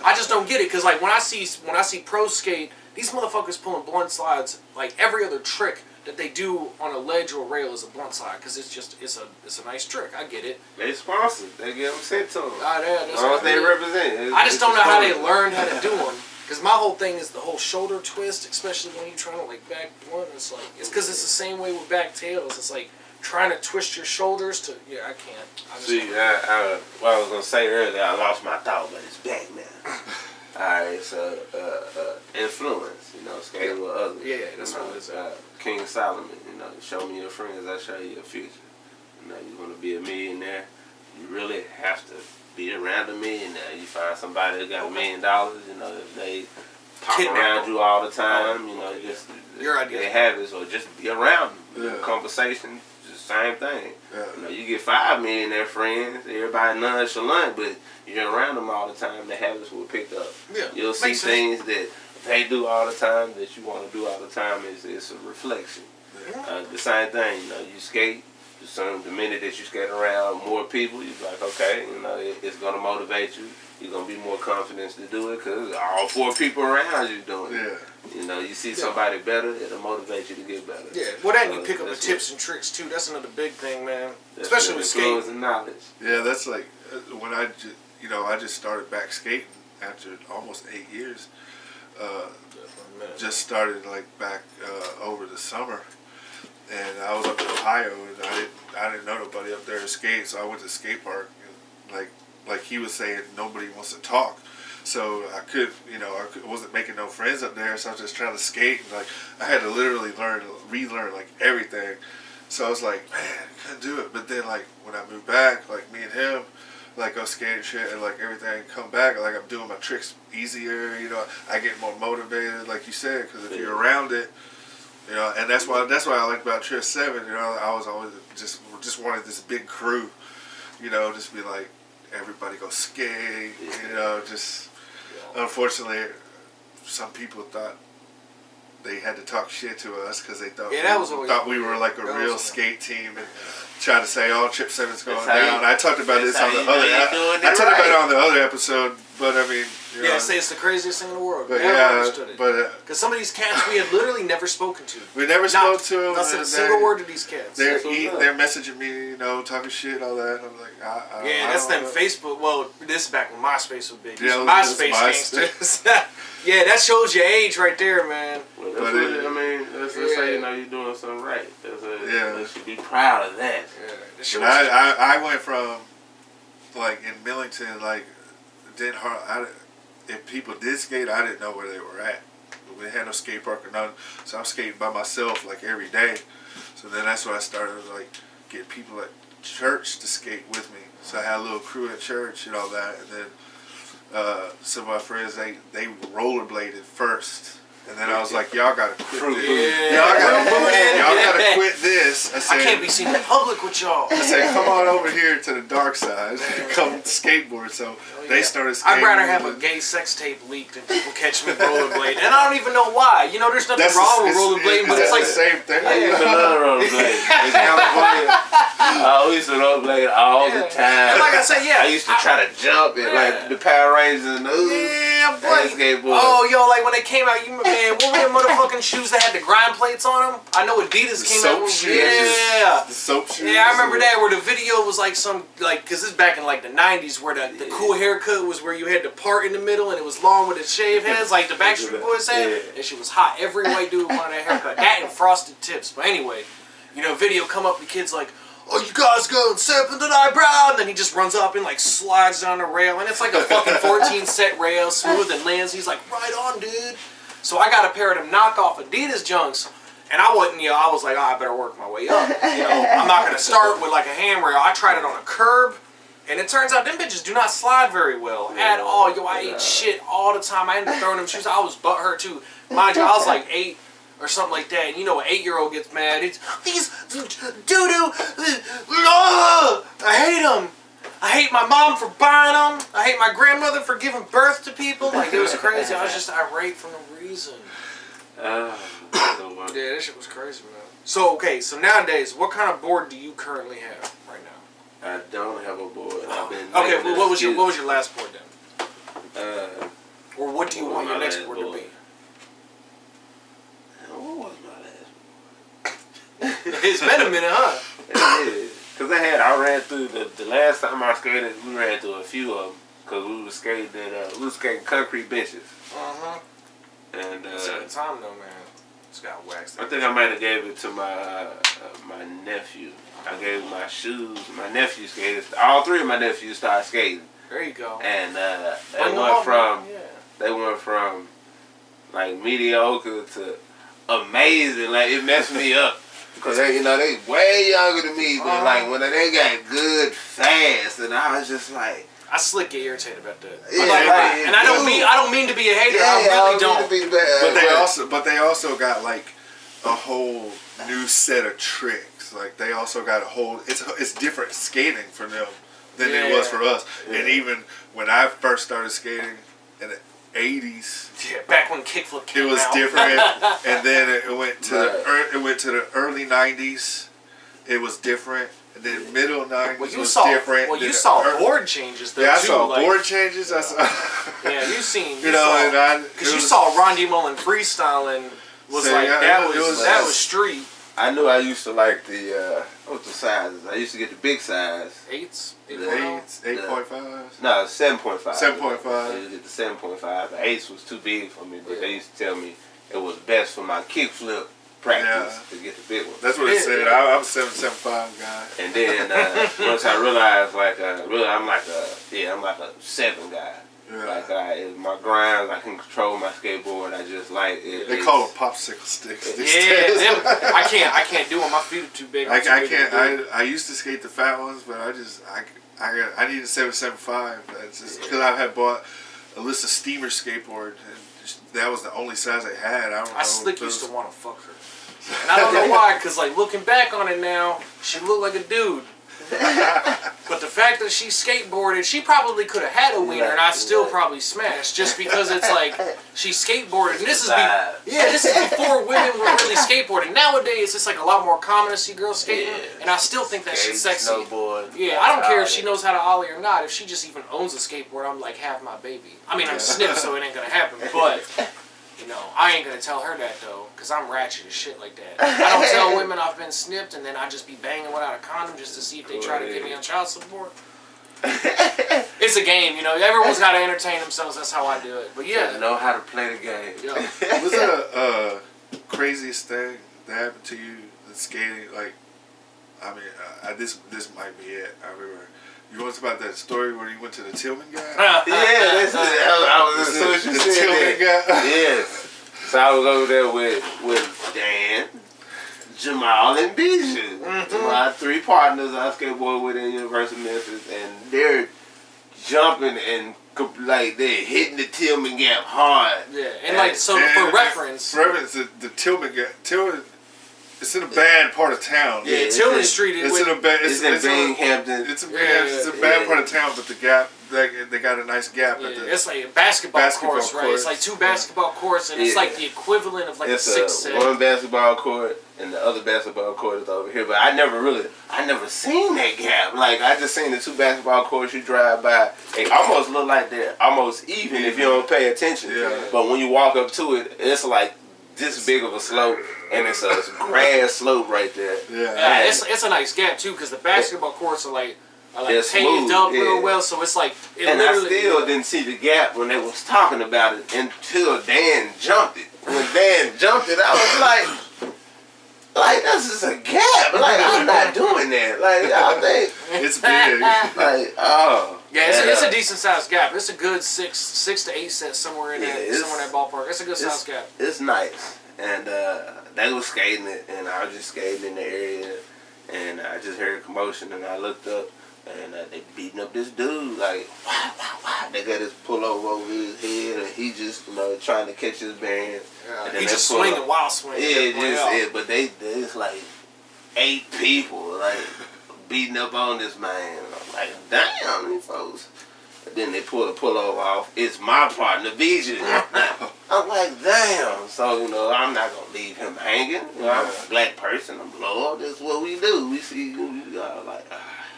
I just don't get it. Because like when I see pro skate, these motherfuckers pulling blunt slides, like every other trick that they do on a ledge or rail is a blunt slide, because it's a nice trick. I get it. They sponsored. They get them sent to them. That's what they represent. I just don't know how they learned how to do them. Because my whole thing is the whole shoulder twist, especially when you're trying to like back blunt. It's like it's because it's the same way with back tails. It's like trying to twist your shoulders to I can't. See, what I was gonna say earlier, I lost my thought, but it's back now. Alright, so influence, you know, skating with others. Yeah, that's what it is. King Solomon, you know, show me your friends, I show you your future. You know, you want to be a millionaire, you really have to be around a millionaire. You find somebody that got $1 million, you know, if they talk around you all the time, you know, just your idea. They have it, or just be around them. Yeah. Conversation, just same thing. Yeah. You know, you get 5 millionaire friends, everybody nonchalant, but you're around them all the time, the habits will pick up. Yeah. You'll see things that they do all the time that you want to do all the time. It's a reflection. Yeah. The same thing, you know, you skate, the minute that you skate around more people, you're like, okay, you know, it's going to motivate you. You're going to be more confident to do it because all 4 people around you doing it. You know, you see somebody better, it'll motivate you to get better. Yeah, well, that and you pick up the tips and tricks too. That's another big thing, man. Especially with skating. And knowledge. Yeah, that's like when I just started back skating after almost 8 years. Just started like back over the summer, and I was up in Ohio, and I didn't know nobody up there to skate, so I went to the skate park, and like he was saying, nobody wants to talk. So I wasn't making no friends up there, so I was just trying to skate, and like I had to literally relearn like everything. So I was like, man, I couldn't do it. But then like when I moved back, like me and him, like go skating shit, and like everything come back, like I'm doing my tricks easier, you know, I get more motivated, like you said, because if you're around it, you know, and that's why I like about tripseven, you know, I was always just wanted this big crew, you know, just be like, everybody go skate, you know, just, unfortunately, some people thought they had to talk shit to us because they thought we were like a real skate team, and try to say, "Oh, tripseven's going down." I talked about this on the other. I talked about it on the other episode, but I mean, you know, say it's the craziest thing in the world. But never understood it. But because some of these cats we had literally never spoken to. We never spoke to them. Not said a single word to these cats. They're messaging me, you know, talking shit, all that. And I'm like, that's them Facebook. Well, this is back when MySpace was big. Yeah, MySpace gangsters. Yeah, that shows your age right there, man. Well, that's how you know you're doing something right. You should be proud of that. Yeah. But I went from, like, in Millington, like, if people did skate, I didn't know where they were at. We had no skate park or nothing, so I'm skating by myself, like, every day. So then that's when I started, like, getting people at church to skate with me. So I had a little crew at church and all that, and then some of my friends, they rollerbladed first. And then I was like, y'all gotta quit this. Y'all gotta quit this. I can't be seen in public with y'all. I said, come on over here to the dark side. Come skateboard. So they started skateboarding. I'd rather have a gay sex tape leak than people catch me rollerblading. And I don't even know why. You know, there's nothing wrong with rollerblading, but it's like the same thing. I used to love rollerblading. In California, I used to rollerblade all the time. And like I said, I used to try to jump it, like the Power Rangers and those. Yeah, but like when they came out, man, what were the motherfucking shoes that had the grind plates on them? I know Adidas came out with the soap shoes. Yeah, I remember that, where the video was like because this is back in like the 90s, where the cool haircut was where you had the part in the middle and it was long with the shaved heads, like the Backstreet Boys had. That shit was hot. Every white dude wanted that haircut. That and frosted tips. But anyway, you know, video come up, the kid's like, "Oh, you guys going 7th and eyebrow?" And then he just runs up and like slides down the rail, and it's like a fucking 14 set rail, smooth and lands. He's like, "Right on, dude." So I got a pair of them knockoff Adidas junks, and I wasn't, I was like, I better work my way up. You know, I'm not gonna start with like a handrail. I tried it on a curb, And it turns out them bitches do not slide very well at all. Yo, I ate shit all the time. I ended up throwing them shoes. I was butthurt too. Mind you, I was like 8 or something like that. And you know, an 8-year-old gets mad. It's these doo-doo. I hate them. I hate my mom for buying them. I hate my grandmother for giving birth to people. Like, it was crazy. I was just irate for no reason. Yeah, that shit was crazy, man. So, okay, so nowadays, what kind of board do you currently have right now? I don't have a board. I've been Okay, well, what was your last board then? Or what do you want your next board to be? What was my last board? It's been a minute, huh? It is. Because I ran through the last time I skated, we ran through a few of them. Because we were skating concrete benches. Uh-huh. And It's a time though, man. Just got waxed. I think I might have gave it to my my nephew. I gave my shoes. My nephew skated. All 3 of my nephews started skating. There you go. And they went from like mediocre to amazing. Like, it messed me up. Because they way younger than me. But like when they got good fast, and I was just like, I slick get irritated about that. Yeah, and I don't mean to be a hater. I really don't. But they also got like a whole new set of tricks. Like, they also got a whole. It's different skating for them than it was for us. Yeah. And even when I first started skating in the 80s, back when kickflip came out, it was different. And then it went to the early 90s. It was different. And then middle 90s was different. Well, you saw board changes though, I too. saw board changes. I saw. Yeah, you've seen. Because you saw Rondy Mullen freestyling. That was street. I knew I used to like what's the sizes? I used to get the big size. 8s? 8.5? No, 7.5. 7.5. I used to get the 7.5. The 8s was too big for me, but they used to tell me it was best for my kickflip practice to get the big one. That's what it said. I'm a 7.75 guy. And then once I realized, I'm like a 7 guy. Yeah. Like, my grinds, I can control my skateboard. I just like it. They call them popsicle sticks. I can't do them. My feet are too big. I can't. I used to skate the fat ones, but I need a 7.75. That's just because I had bought a list of steamer skateboard, and that was the only size I had. I slick used to want to fuck her. And I don't know why, because like looking back on it now, she looked like a dude. But the fact that she skateboarded, she probably could have had a wiener, and I still probably smashed, just because it's like she skateboarded. And this is before women were really skateboarding. Nowadays, it's like a lot more common to see girls skating, and I still think that shit's sexy. Snowboard. Yeah, I don't care if she knows how to ollie or not. If she just even owns a skateboard, I'm like, have my baby. I mean, I'm snipped, so it ain't gonna happen, but. I ain't gonna tell her that though, cause I'm ratchet as shit like that. I don't tell women I've been snipped, and then I just be banging without a condom just to see if they try to get me on child support. It's a game, Everyone's got to entertain themselves. That's how I do it. But yeah, know how to play the game. Yeah. Was the craziest thing that happened to you in skating? Like, I mean, this might be it. I remember. You want to talk about that story where you went to the Tillman guy? I was the Tillman guy. Yes. So I was over there with Dan, Jamal, and Bijou. My 3 partners I skateboard with in University of Memphis, and they're jumping and like they're hitting the Tillman gap hard. Yeah, and for reference, the Tillman gap, it's in a bad part of town. Yeah, Tillman Street is in Binghamton. It's a bad part of town, but the gap, they got a nice gap. It's like a basketball course, right? It's like 2 basketball courts, and it's like the equivalent of like a 6 set. One basketball court, and the other basketball court is over here. But I never seen that gap. Like, I just seen the 2 basketball courts you drive by. They almost look like they're almost even if you don't pay attention. Yeah. But when you walk up to it, it's like this big of a slope, and it's a grass slope right there. Yeah, it's a nice gap too, because the basketball courts are like paved up real well, so it's like I still didn't see the gap when they was talking about it until Dan jumped it. When Dan jumped it, I was like this is a gap. Like, I'm not doing that. Like, I think it's big. Like, oh. Yeah, it's a decent sized gap. It's a good 6 to 8 set somewhere in that ballpark. It's a good sized gap. It's nice, and they was skating it, and I was just skating in the area, and I just heard a commotion, and I looked up. and they beating up this dude like, why? They got his pullover over his head, and he just trying to catch his bearings. Yeah, and then he just swinging, wild swinging. Yeah, but it's like 8 people like beating up on this man. I'm like, damn, these folks. And then they pull the pullover off. It's my partner, BJ. I'm like, damn. So, I'm not going to leave him hanging. I'm a black person. I'm loyal. That's what we do. We see you, like,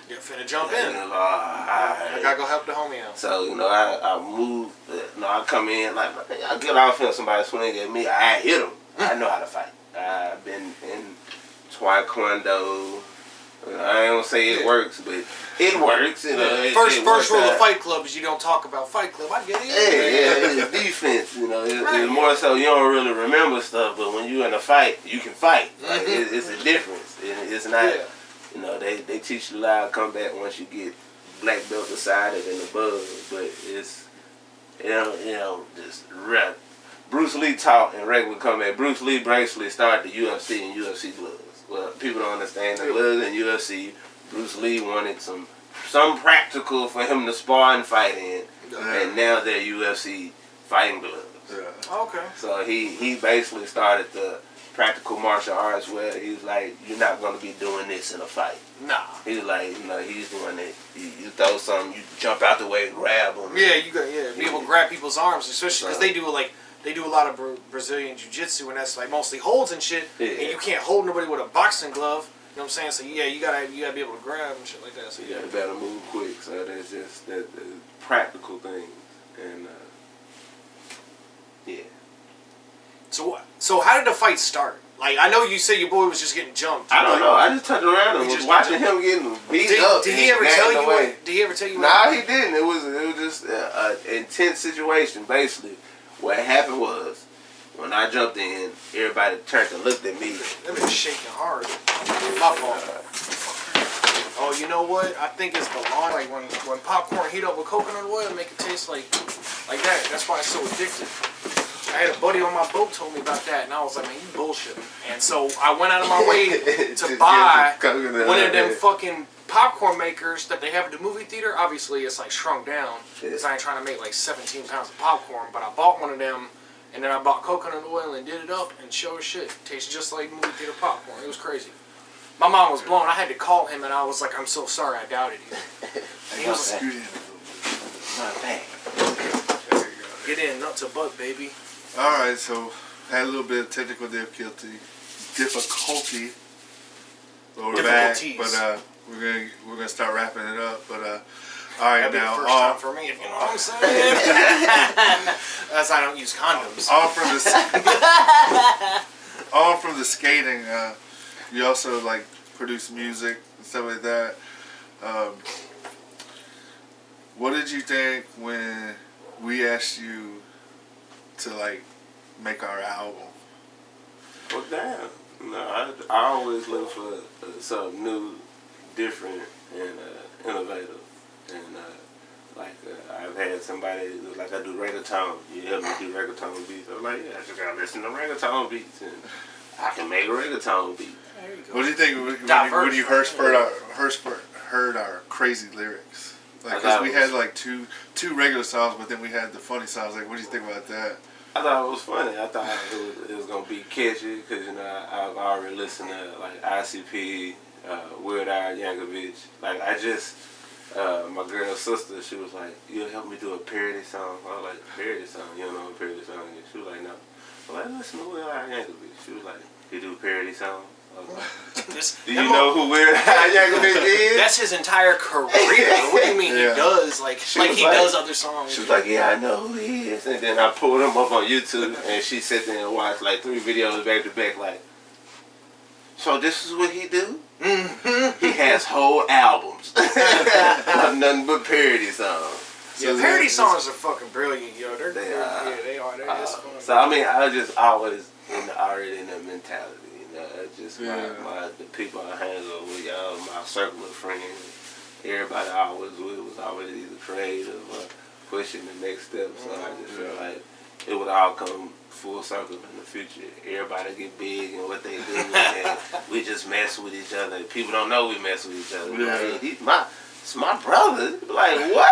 you're finna jump in. I gotta go help the homie out. So, I move. I come in, like, I get off him, somebody swing at me. I hit him. I know how to fight. I've been in Taekwondo. I don't say it works, but it works. First rule of Fight Club is you don't talk about Fight Club. I get it. Yeah, it's defense. It's more so you don't really remember stuff, but when you're in a fight, you can fight. Like, it's a difference. It's not. They teach you a lot of combat once you get black belt decided and above, but it's just rep. Bruce Lee taught in regular combat. Bruce Lee basically started the UFC and UFC gloves. Well, people don't understand the gloves in UFC. Bruce Lee wanted some practical for him to spar and fight in, and now they're UFC fighting gloves. Yeah. Okay. So he basically started the practical martial arts where he's like, you're not going to be doing this in a fight. Nah. He's like, he's doing it. You throw something, you jump out the way, grab them. Yeah, you got be able to grab people's arms, especially because they do a lot of Brazilian jiu-jitsu, and that's like mostly holds and shit. Yeah. And you can't hold nobody with a boxing glove. You know what I'm saying? So yeah, you gotta be able to grab and shit like that. So you gotta move quick. So that's just the practical things, and yeah. So how did the fight start? Like, I know you said your boy was just getting jumped. I don't know. I just turned around and was watching him getting beat up. Did he ever tell you? Did he ever tell you? Nah, he didn't. It was just an intense situation. Basically, what happened was when I jumped in, everybody turned and looked at me. That was shaking hard. My fault. Oh, you know what? I think it's the lawn. Like when popcorn heat up with coconut oil, make it taste like that. That's why it's so addictive. I had a buddy on my boat told me about that, and I was like, man, you bullshit. And so I went out of my way to buy one of them fucking popcorn makers that they have at the movie theater. Obviously, it's like shrunk down because I ain't trying to make like 17 pounds of popcorn, but I bought one of them, and then I bought coconut oil and did it up, and sure as shit, tastes just like movie theater popcorn. It was crazy. My mom was blown. I had to call him, and I was like, I'm so sorry, I doubted you. And he was like, not bad. Get in, nut to butt, baby. Alright, so had a little bit of technical difficulty. But we're back. But we're gonna start wrapping it up. But alright, That'd be now the first time for me, if you know what I'm saying. That's I don't use condoms. All from the skating. You also like produce music and stuff like that. What did you think when we asked you to like make our album? Well, damn. I always look for something new, different, and innovative. And I've had somebody like I do reggaeton. You help me do reggaeton beats. I'm like, yeah, I just gotta listen to reggaeton beats, and I can make a reggaeton beat. There you go. What do you think when you heard our crazy lyrics? Like, cause we had like two regular songs, but then we had the funny songs. Like, what do you think about that? I thought it was funny. I thought it was gonna be catchy because I've already listened to like ICP, Weird Al Yankovic. Like my girl's sister, she was like, "You'll help me do a parody song." I was like, "Parody song? You don't know what a parody song is?" She was like, "No." I'm like, "Listen to Weird Al Yankovic." She was like, "You do a parody song?" I was like, "Do you know who Weird Al Yankovic is?" That's his entire career. What do you mean he does? Like he does other songs. She was like, "Yeah, I know who he is." And then I pulled him up on YouTube, and she sat there and watched like 3 videos back to back. Like, so this is what he do? Mm-hmm. He has whole albums of nothing but parody songs. Yeah, parody songs are fucking brilliant, yo. They are. They're just fun. So I mean, I was just always already in that mentality. Just the people I hang out with, y'all, my circle of friends, everybody I was with was always either creative or pushing the next step. So I just feel like it would all come full circle in the future. Everybody get big in what they do, and we just mess with each other. People don't know we mess with each other. Yeah. Like, it's my brother. Like, what?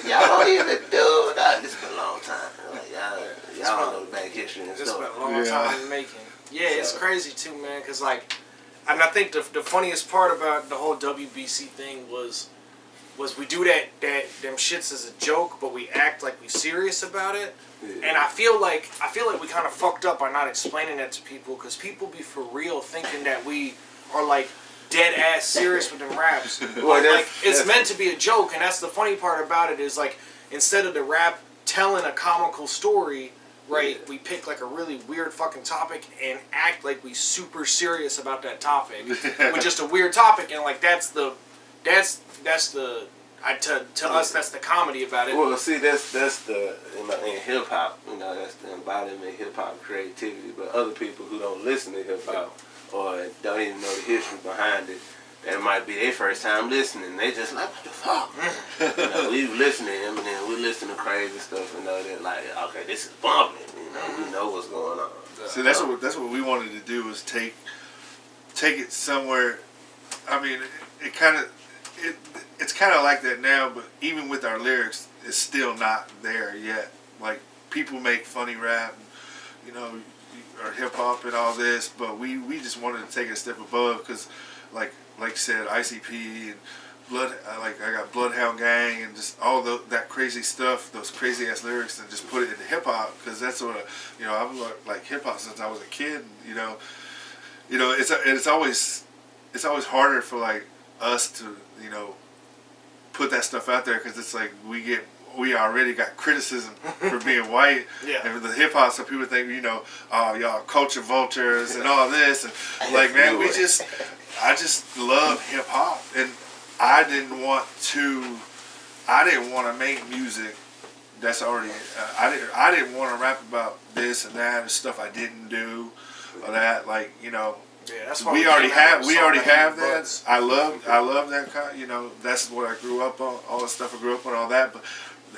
Y'all don't even do that. It's been a long time. Like, y'all don't know the back history and It's stuff. been a long time in making. Yeah, it's crazy too, man. Cause like, and I think the funniest part about the whole WBC thing was we do that them shits as a joke, but we act like we serious about it. Yeah. And I feel like we kind of fucked up by not explaining that to people, because people be for real thinking that we are like dead ass serious with them raps. Well, it's meant to be a joke, and that's the funny part about it is like, instead of the rap telling a comical story, right, we pick like a really weird fucking topic and act like we super serious about that topic with just a weird topic, and like that's the to us that's the comedy about it. Well, see, that's the in hip hop, that's the embodiment of hip hop creativity. But other people who don't listen to hip hop or don't even know the history behind it, that might be their first time listening. They just like, what the fuck? We listen to Eminem, we listen to crazy stuff, that like, okay, this is bumping. We know what's going on. See, that's what we wanted to do, was take it somewhere. I mean, it's kind of like that now, but even with our lyrics, it's still not there yet. Like, people make funny rap, or hip hop and all this, but we just wanted to take it a step above, because like you said, ICP and Blood, I got Bloodhound Gang and just all that crazy stuff, those crazy ass lyrics, and just put it into hip hop, because that's what I've like hip hop since I was a kid. It's always harder for like us to put that stuff out there, because it's like we already got criticism for being white. Yeah. And the hip hop, so people think, oh, y'all culture vultures and all this, and like, man, I just love hip hop, and I didn't want to make music that's already. I didn't want to rap about this and that and stuff I didn't do, or that, like, Yeah, that's why we already have that. I love that kind. That's what I grew up on. All the stuff I grew up on, all that. But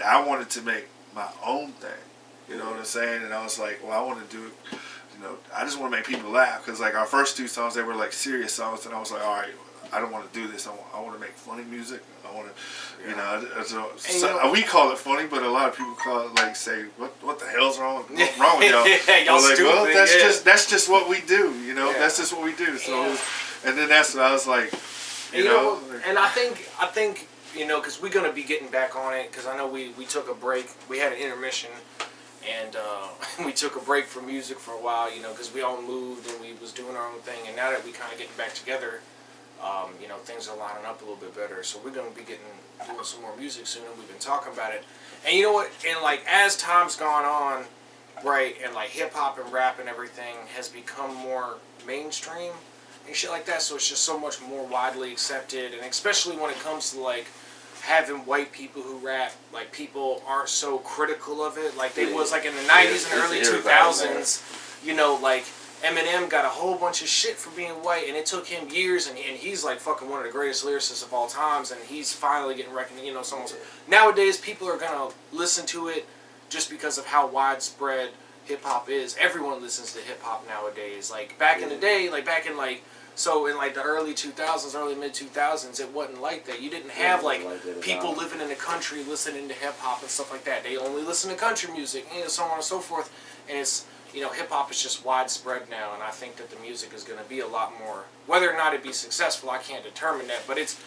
I wanted to make my own thing. You know what I'm saying? And I was like, well, I want to do it. I just want to make people laugh, because like our first two songs, they were like serious songs, and I was like, all right, I don't want to do this. I want to make funny music. I want to, we call it funny, but a lot of people call it, like, say, what the hell's wrong with y'all? Y'all like, stupid. Well, that's just what we do. That's just what we do. So, and then that's what I was like, and I think because we're gonna be getting back on it, because I know we took a break. We had an intermission, and we took a break from music for a while, because we all moved and we was doing our own thing, and now that we kind of getting back together, things are lining up a little bit better. So we're gonna be doing some more music soon, and we've been talking about it. And you know what? And like, as time's gone on, right, and like hip hop and rap and everything has become more mainstream and shit like that. So it's just so much more widely accepted, and especially when it comes to like having white people who rap, like, people aren't so critical of it like they was like in the 90s and early 2000s. Like, Eminem got a whole bunch of shit for being white, and it took him years, and he's like fucking one of the greatest lyricists of all times, and he's finally getting recognition. Nowadays, people are gonna listen to it just because of how widespread hip hop is. Everyone listens to hip hop nowadays. Like, back in the day, like back in like. So in like the early 2000s, early mid 2000s, it wasn't like that. You didn't have like people living in the country listening to hip hop and stuff like that. They only listen to country music, so on and so forth. And it's, hip hop is just widespread now, and I think that the music is going to be a lot more. Whether or not it be successful, I can't determine that, but it's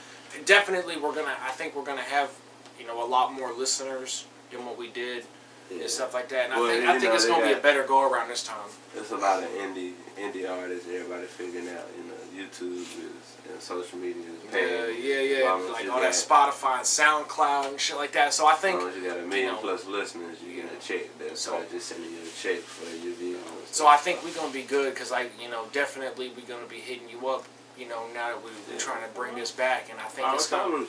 definitely I think we're gonna have a lot more listeners than what we did. And stuff like that, and I think it's gonna be a better go around this time. There's a lot of indie artists. Everybody figuring out, YouTube and social media is paying. Like all that Spotify and SoundCloud and shit like that. So I think, as long as you got a million plus listeners, you get a check. That's why just sending you a check for your views. So I think we're gonna be good, because definitely we're gonna be hitting you up. Now that we're trying to bring this back, and I think it's gonna.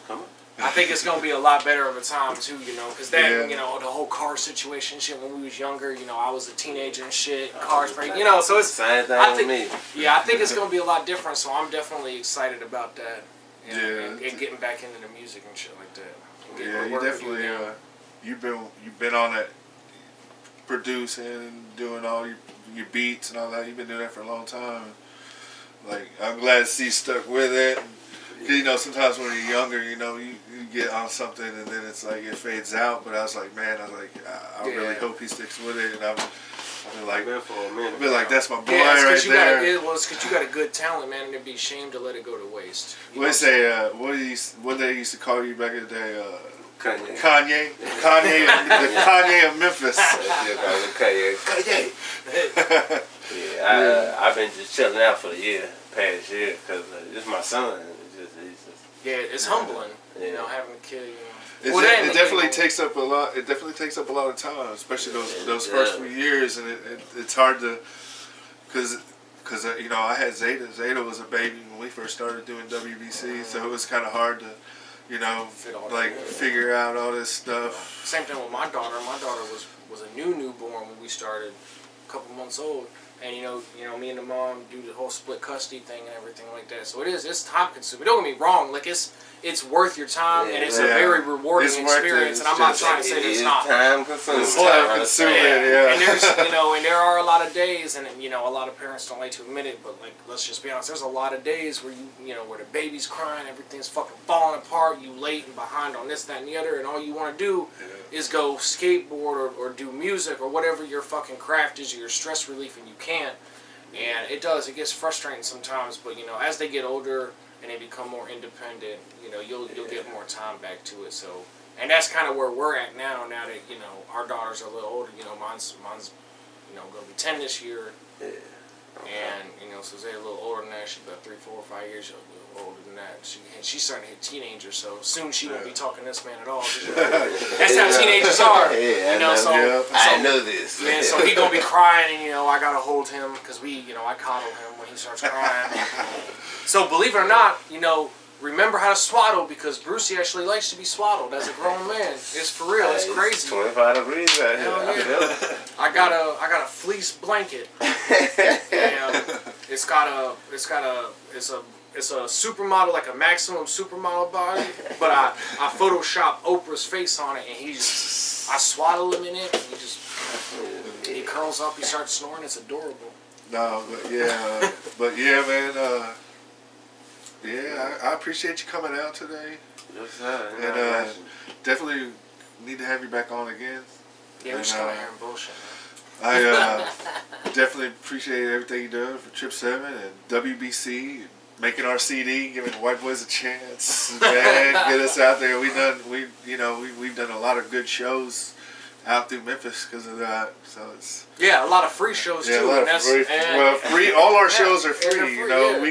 I think it's going to be a lot better of a time, too, because then, the whole car situation and shit, when we was younger, I was a teenager and shit, cars break, so it's... Same thing with me. Yeah, I think it's going to be a lot different, so I'm definitely excited about that. And getting back into the music and shit like that. Yeah, you definitely, you've been on that, producing and doing all your beats and all that. You've been doing that for a long time. Like, I'm glad to see you stuck with it. You know, sometimes when you're younger, you know, you get on something and then it's like it fades out. But I was like, man, I really hope he sticks with it. And I've been like, that's my boy right there. It's because you got a good talent, man, and it'd be a shame to let it go to waste. What they say? What they used to call you back in the day? Kanye. The Kanye of Memphis. Kanye. Yeah, I've been just chilling out for the past year, because it's my son. It's humbling, you know, having a kid. You know. It definitely takes up a lot. It definitely takes up a lot of time, especially those first few years, and it's hard to, because you know, I had Zeta. Zeta was a baby when we first started doing WBC, so it was kind of hard to, you know, figure out all this stuff. Same thing with my daughter. My daughter was a newborn when we started, a couple months old. And you know, me and the mom do the whole split custody thing and everything like that. So it's time consuming. Don't get me wrong, like it's worth your time and it's a very rewarding experience. And I'm not trying to say that it's not. Time consuming. It's time consuming, And there's and there are a lot of days, and you know, a lot of parents don't like to admit it, but like, let's just be honest. There's a lot of days where where the baby's crying, everything's fucking falling apart, you late and behind on this, that, and the other, and all you want to do is go skateboard or do music or whatever your fucking craft is, or your stress relief, and you can't. And it gets frustrating sometimes, but you know, as they get older and they become more independent, you know, you'll get more time back to it. So, and that's kind of where we're at now that, you know, our daughters are a little older. You know, mine's you know, gonna be 10 this year. Yeah. And you know, so they're a little older than that. She's about 3, 4, 5 years older than that. She's starting to hit teenager, so soon she won't be talking to this man at all. That's how teenagers are. You know, so I know this. Man, so he gonna be crying, and you know, I gotta hold him because I coddle him when he starts crying. So believe it or not, you know, remember how to swaddle, because Brucey actually likes to be swaddled as a grown man. It's for real. It's crazy. 25 degrees out here. Hell yeah. I got a fleece blanket. And it's a supermodel, like a maximum supermodel body, but I Photoshop Oprah's face on it, and I swaddle him in it, and he curls up, he starts snoring. It's adorable. No, but yeah, man. I appreciate you coming out today. Yes, sir. And definitely need to have you back on again. Yeah, we're just kind of hearing bullshit, man. I definitely appreciate everything you're doing for tripseven and WBC, and making our CD, giving the white boys a chance, man, get us out there. We've done a lot of good shows out through Memphis because of that. So it's a lot of free shows too. A lot of free. All our shows are free. You know,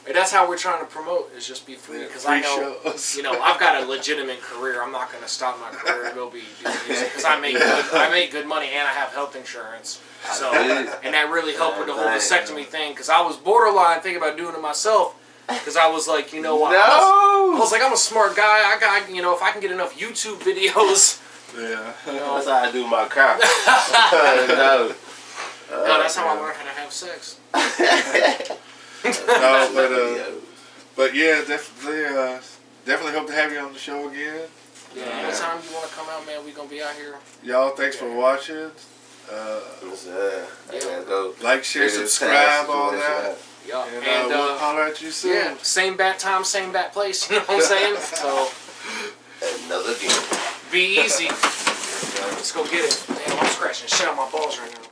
And that's how we're trying to promote, is just be free. Because I know, you know, I've got a legitimate career. I'm not going to stop my career and go be doing music, because I make good money and I have health insurance. So, and that really helped with the whole vasectomy thing, because I was borderline thinking about doing it myself. Because I was like, you know what? I was like, I'm a smart guy. I got, you know, if I can get enough YouTube videos. Yeah. You know, that's how I do my car. No, that's how I learned how to have sex. No, but yeah, definitely hope to have you on the show again. Yeah, anytime you want to come out, man, we gonna be out here. Y'all, thanks for watching. Go like, share, subscribe, all that. Yeah, and we'll holler at you soon. Yeah, same bat time, same bat place. You know what I'm saying? So another game. Be easy. Let's go get it. Damn, I'm scratching shit on my balls right now.